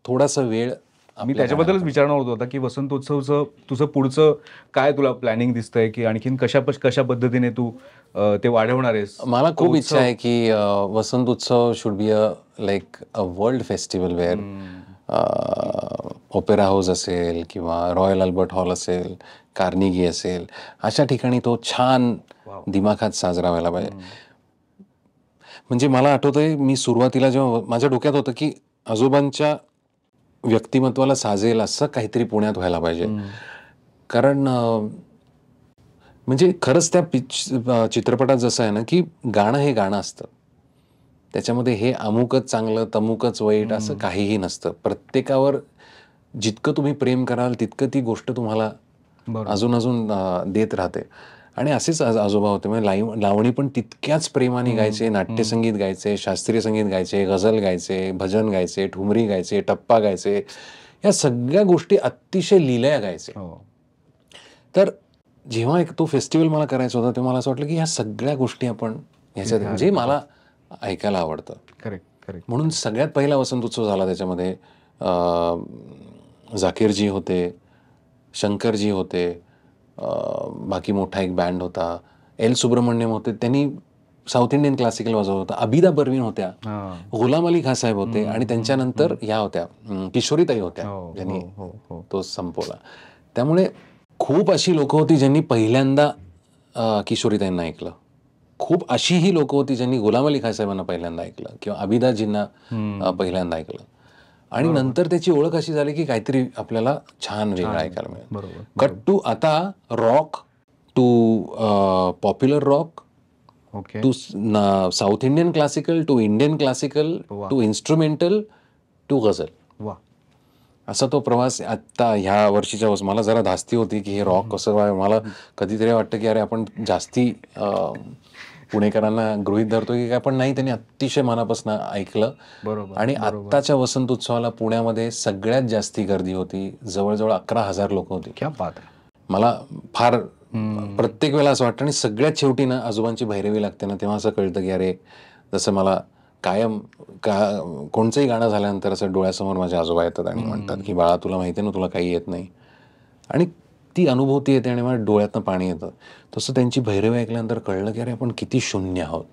थोडासा वेळ. मी त्याच्याबद्दलच विचारणार होता की वसंत उत्सवचं तुझं पुढचं काय तुला प्लॅनिंग दिसतंय, की आणखीन कशा पद्धतीने तू ते वाढवणार आहेस? मला खूप इच्छा आहे की Vasant Utsav should be like a world festival where opera house असेल किंवा रॉयल अल्बर्ट हॉल असेल, कार्निगी असेल, अशा ठिकाणी तो छान दिमाखात साजरा व्हायला पाहिजे. म्हणजे मला आठवतंय, मी सुरुवातीला जेव्हा माझ्या डोक्यात होतं की आजोबांच्या व्यक्तिमत्वाला साजेल असं काहीतरी पुण्यात व्हायला पाहिजे. कारण म्हणजे खरंच त्या चित्रपटात जसं आहे ना, की गाणं हे गाणं असतं. त्याच्यामध्ये हे अमुकच चांगलं, तमुकच वाईट असं काहीही नसतं. प्रत्येकावर जितकं तुम्ही प्रेम कराल, तितकं ती गोष्ट तुम्हाला अजून अजून देत राहते. आणि असेच आजोबा होते. म्हणजे लावणी पण तितक्याच प्रेमाने गायचे, नाट्यसंगीत गायचे, शास्त्रीय संगीत गायचे, गझल गायचे, भजन गायचे, ठुमरी गायचे, टप्पा गायचे. या सगळ्या गोष्टी अतिशय लीलया गायचे. तर जेव्हा एक तो फेस्टिवल मला करायचा होता, तेव्हा मला असं वाटलं की ह्या सगळ्या गोष्टी आपण ह्याच्यात जे मला ऐकायला आवडतं. करेक्ट. म्हणून सगळ्यात पहिला वसंत उत्सव झाला. त्याच्यामध्ये झाकीरजी होते, शंकरजी होते, बाकी मोठा एक बँड होता, एल सुब्रमण्यम होते, त्यांनी साऊथ इंडियन क्लासिकल वाजवलं होतं, अबिदा परवीन होत्या, गुलाम अली खान साहेब होते, आणि त्यांच्यानंतर ह्या होत्या किशोरीताई होत्या, ज्यांनी तो संपवला. त्यामुळे खूप अशी लोक होती ज्यांनी पहिल्यांदा किशोरीताईंना ऐकलं. खूप अशीही लोक होती ज्यांनी गुलाम अली खान साहेबांना पहिल्यांदा ऐकलं किंवा अबिदाजींना पहिल्यांदा ऐकलं. आणि नंतर त्याची ओळख अशी झाली की काहीतरी आपल्याला छान वेगळं ऐकायला मिळेल. कट टू आता rock, to popular rock, to South Indian classical, to Indian classical, to instrumental, to गझल. असा तो प्रवास आत्ता ह्या वर्षीच्या मला जरा धास्ती होती की हे रॉक कसं. मला कधीतरी वाटतं की अरे आपण जास्ती पुणेकरांना गृहीत धरतो की काय, पण नाही, त्यांनी अतिशय मनापासून ऐकलं. आणि आत्ताच्या वसंत उत्सवाला पुण्यामध्ये सगळ्यात जास्ती गर्दी होती. जवळजवळ 11,000 लोक होती. क्या बात आहे. मला फार प्रत्येक वेळेला असं वाटतं. आणि सगळ्यात शेवटी ना आजोबांची भैरवी लागते ना, तेव्हा असं कळतं की अरे, जसं मला कायम कोणचंही गाणं झाल्यानंतर असं डोळ्यासमोर माझे आजोबा येतात आणि म्हणतात की बाळा, तुला माहिती आहे ना, तुला काही येत नाही. आणि ती अनुभूती येते आणि मला डोळ्यातनं पाणी येतं. तसं त्यांची भैरवी ऐकल्यानंतर कळलं की अरे, आपण किती शून्य आहोत,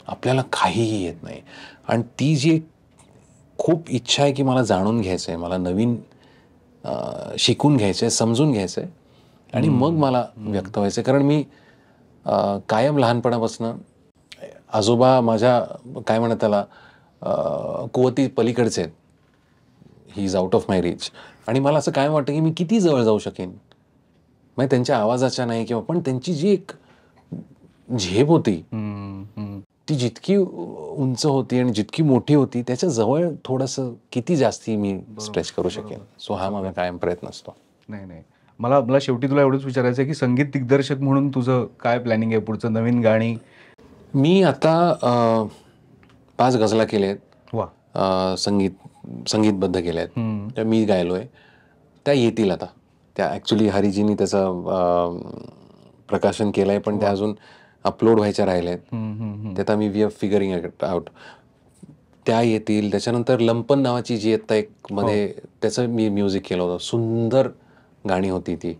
आपल्याला काहीही येत नाही. आणि ती जी खूप इच्छा आहे की मला जाणून घ्यायचं आहे, मला नवीन शिकून घ्यायचं आहे, समजून घ्यायचं आहे, आणि मग मला व्यक्त व्हायचं आहे. कारण मी कायम लहानपणापासून आजोबा माझ्या काय म्हणतात त्याला कुवती पलीकडचे आहेत. He is out of my reach. आणि मला असं कायम वाटतं की मी किती जवळ जाऊ शकेन, म्हणजे त्यांच्या आवाजाच्या नाही किंवा, पण त्यांची जी एक झेप होती ती जितकी उंच होती आणि जितकी मोठी होती, त्याच्या जवळ थोडंसं किती जास्ती मी स्ट्रेच करू शकेन. सो हा माझा कायम प्रयत्न असतो. नाही, मला शेवटी तुला एवढंच विचारायचं आहे की संगीत दिग्दर्शक म्हणून तुझं काय प्लॅनिंग आहे पुढचं, नवीन गाणी? मी आता 5 गझला केल्या आहेत, संगीतबद्ध केल्या आहेत, त्या मी गायलोय. त्या येतील आता. त्या ॲक्च्युली हरिजींनी त्याचं प्रकाशन केलं आहे, पण त्या अजून अपलोड व्हायच्या राहिल्या आहेत. ते आता we are figuring it out. त्या येतील. त्याच्यानंतर लंपन नावाची जी आता एक मध्ये त्याचं मी म्युझिक केलं होतं. सुंदर गाणी होती ती,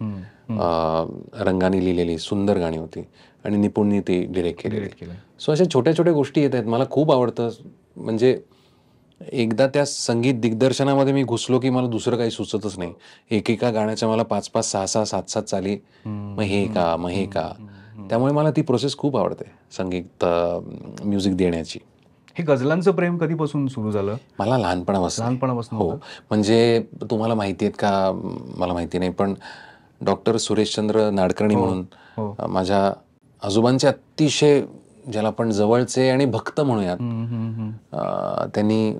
रंगाने लिहिलेली सुंदर गाणी होती, आणि निपुणनी ती डिरेक्ट केली. सो अशा छोट्या छोट्या गोष्टी येत आहेत. मला खूप आवडतं. म्हणजे एकदा त्या संगीत दिग्दर्शनामध्ये मी घुसलो की मला दुसरं काही सुचतच नाही. एकेका गाण्याच्या मला 5-5, 6-6, 7-7 चाली, मग हे का. त्यामुळे मला ती प्रोसेस खूप आवडते, संगीत म्युझिक देण्याची. हे गझलांचं प्रेम कधीपासून सुरू झालं? मला लहानपणापासून. हो, म्हणजे तुम्हाला माहिती आहेत का मला माहिती नाही, पण डॉक्टर सुरेशचंद्र नाडकर्णी म्हणून माझ्या आजोबांचे अतिशय, ज्याला आपण जवळचे आणि भक्त म्हणूयात, त्यांनी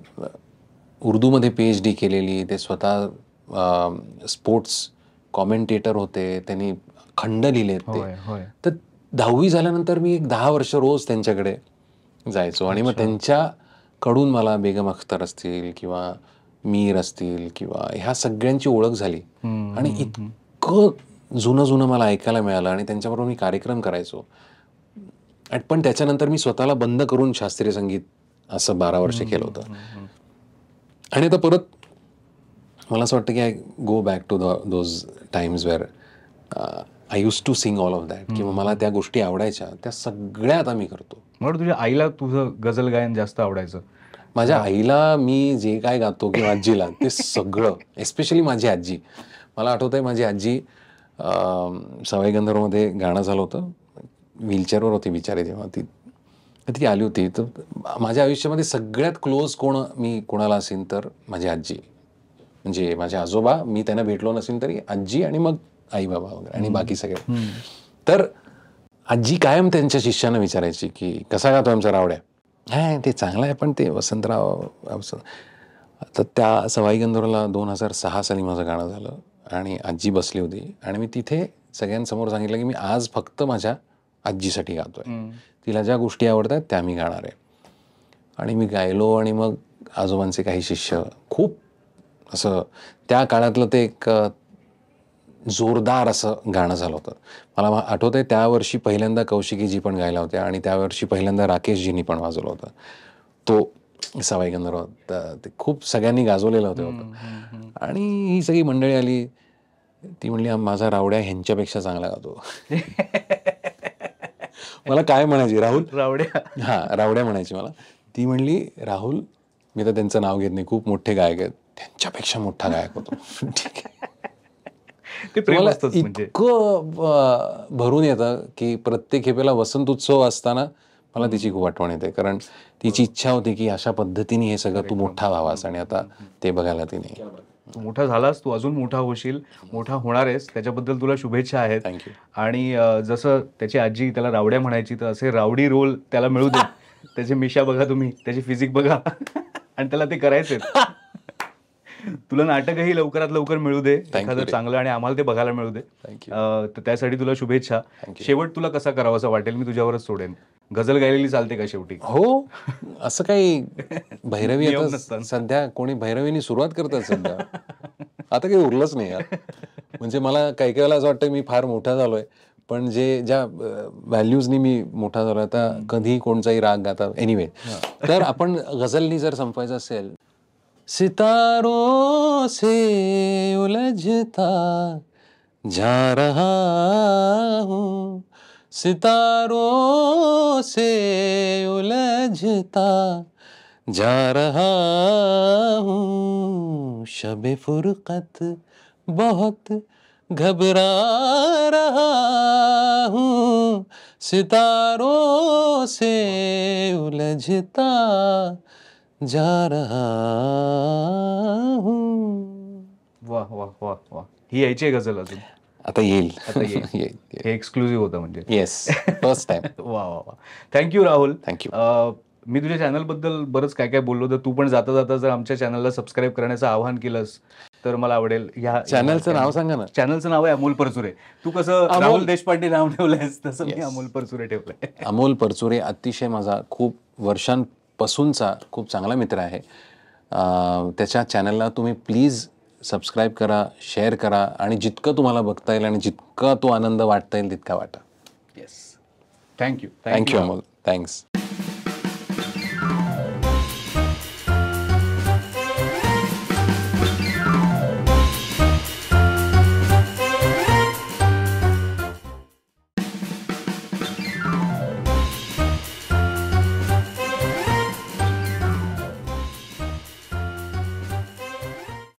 उर्दूमध्ये PhD केलेली. ते स्वतः स्पोर्ट्स कॉमेंटेटर होते. त्यांनी खंड लिहिलेत ते. तर 10वी झाल्यानंतर मी एक 10 वर्ष रोज त्यांच्याकडे जायचो. आणि मग त्यांच्याकडून मला बेगम अख्तर असतील किंवा मीर असतील किंवा ह्या सगळ्यांची ओळख झाली. आणि इतकं जुनं मला ऐकायला मिळालं, आणि त्यांच्याबरोबर मी कार्यक्रम करायचो. पण त्याच्यानंतर मी स्वतःला बंद करून शास्त्रीय संगीत असं 12 वर्ष केलं होतं. आणि आता परत मला असं वाटतं की I go back to those times where I use to sing all of that, किंवा मला त्या गोष्टी आवडायच्या, त्या सगळ्या आता मी करतो. मग तुझ्या आईला तुझं गझल गायन जास्त आवडायचं? माझ्या आईला मी जे काय गातो किंवा आजीला ते सगळं, एस्पेशली माझी आजी. मला आठवत आहे, माझी आजी सवाई गंधर्वमध्ये गाणं झालं होतं, व्हीलचेअरवर होती बिचारी जेव्हा, ती आली होती. तर माझ्या आयुष्यामध्ये सगळ्यात क्लोज मी कोणाला असेल तर माझी आजी. म्हणजे माझे आजोबा, मी त्यांना भेटलो नसेल तरी आजी, आणि मग आई बाबा वगैरे, आणि बाकी सगळे. तर आजी कायम त्यांच्या शिष्यांना विचारायची की कसा गातो आमचा रावड्या. हां, ते चांगलं आहे पण ते वसंतराव तर त्या सवाई गंधर्वला 2006 साली माझं गाणं झालं आणि आजी बसली होती आणि मी तिथे सगळ्यांसमोर सांगितलं की मी आज फक्त माझ्या आजीसाठी गातोय. तिला ज्या गोष्टी आवडतात त्या मी गाणार आहे. आणि मी गायलो आणि मग आजोबांचे काही शिष्य खूप असं त्या काळातलं ते एक जोरदार असं गाणं झालं होतं. मला आठवतं आहे त्या वर्षी पहिल्यांदा कौशिकीजी पण गायला होत्या आणि त्या वर्षी पहिल्यांदा राकेशजींनी पण वाजवलं होतं. तो सवाई गंधर्व ते खूप सगळ्यांनी गाजवलेलं होतं. आणि ही सगळी मंडळी आली. ती म्हणली माझा रावड्या ह्यांच्यापेक्षा चांगला गातो. मला काय म्हणायची राहुल रावड्या. हां, रावड्या म्हणायची मला. ती म्हणली राहुल, मी तर त्यांचं नाव घेत नाही, खूप मोठे गायक आहेत, त्यांच्यापेक्षा मोठा गायक होतो. ठीक आहे. ते प्रेम मला असतंच म्हणजे. इतकं भरून येतं की प्रत्येक खेपेला वसंत उत्सव असताना मला तिची खूप आठवण येते. कारण तिची इच्छा होती की अशा पद्धतीने हे सगळं तू मोठा व्हावास आणि आता ते बघायला ती नाही. तू मोठा झालास, तू अजून मोठा होशील, मोठा होणार आहेस, त्याच्याबद्दल तुला शुभेच्छा आहेत. थँक्यू. आणि जसं त्याची आजी त्याला रावड्या म्हणायची, तर असे रावडी रोल त्याला मिळू दे. त्याचे मिशा बघा तुम्ही, त्याची फिजिक बघा आणि त्याला ते करायचे. तुला नाटकही लवकरात लवकर मिळू दे, एखादं चांगलं, आणि आम्हाला ते बघायला मिळू दे. तर त्यासाठी तुला शुभेच्छा. शेवट तुला कसा करावा असं वाटेल, मी तुझ्यावरच सोडेन. गझल गायलेली चालते का शेवटी? हो, असं काही भैरवी आता सध्या कोणी भैरवीनी सुरुवात करतात सध्या. आता काही उरलंच नाही यार. म्हणजे मला काही काही वेळेला असं वाटतं मी फार मोठा झालोय, पण ज्या व्हॅल्यूजनी मी मोठा झालोय, आता कधी कोणताही राग गाता. एनिवे, तर आपण गझलनी जर संपवायचं असेल, सितारों से उलझता जा रहा हूँ, सितारों से उलझता जा रहा हूँ, शब-ए फुरकत बहुत घबरा रहा हूँ, सितारों से उलझता जा रहा हूँ. वाह वाह वाह वाह. ही यायची आहे गझल अजून? आता येईल. आता येईल. हे एक्सक्लुझिव्ह होतं म्हणजे. Yes, first time. वा वा वा. थँक्यू राहुल. थँक्यू. मी तुझ्या चॅनलबद्दल बरंच काय काय बोललो, तर तू पण जाता जाता जर आमच्या चॅनलला सबस्क्राईब करण्याचं आवाहन केलंस तर मला आवडेल. ह्या चॅनलचं नाव सांगा ना. चॅनलचं नाव आहे अमोल परचुरे. तू कसं राहुल देशपांडे नाव ठेवलंयस, तसं मी अमोल परचुरे ठेवलंय. अमोल परचुरे अतिशय माझा खूप वर्षांपासूनचा खूप चांगला मित्र आहे. त्याच्या चॅनलला तुम्ही प्लीज सबस्क्राईब करा, शेअर करा आणि जितकं तुम्हाला बघता येईल आणि जितका तो आनंद वाटता येईल तितका वाटा. Yes. Thank you. Thank you Amol. Thanks.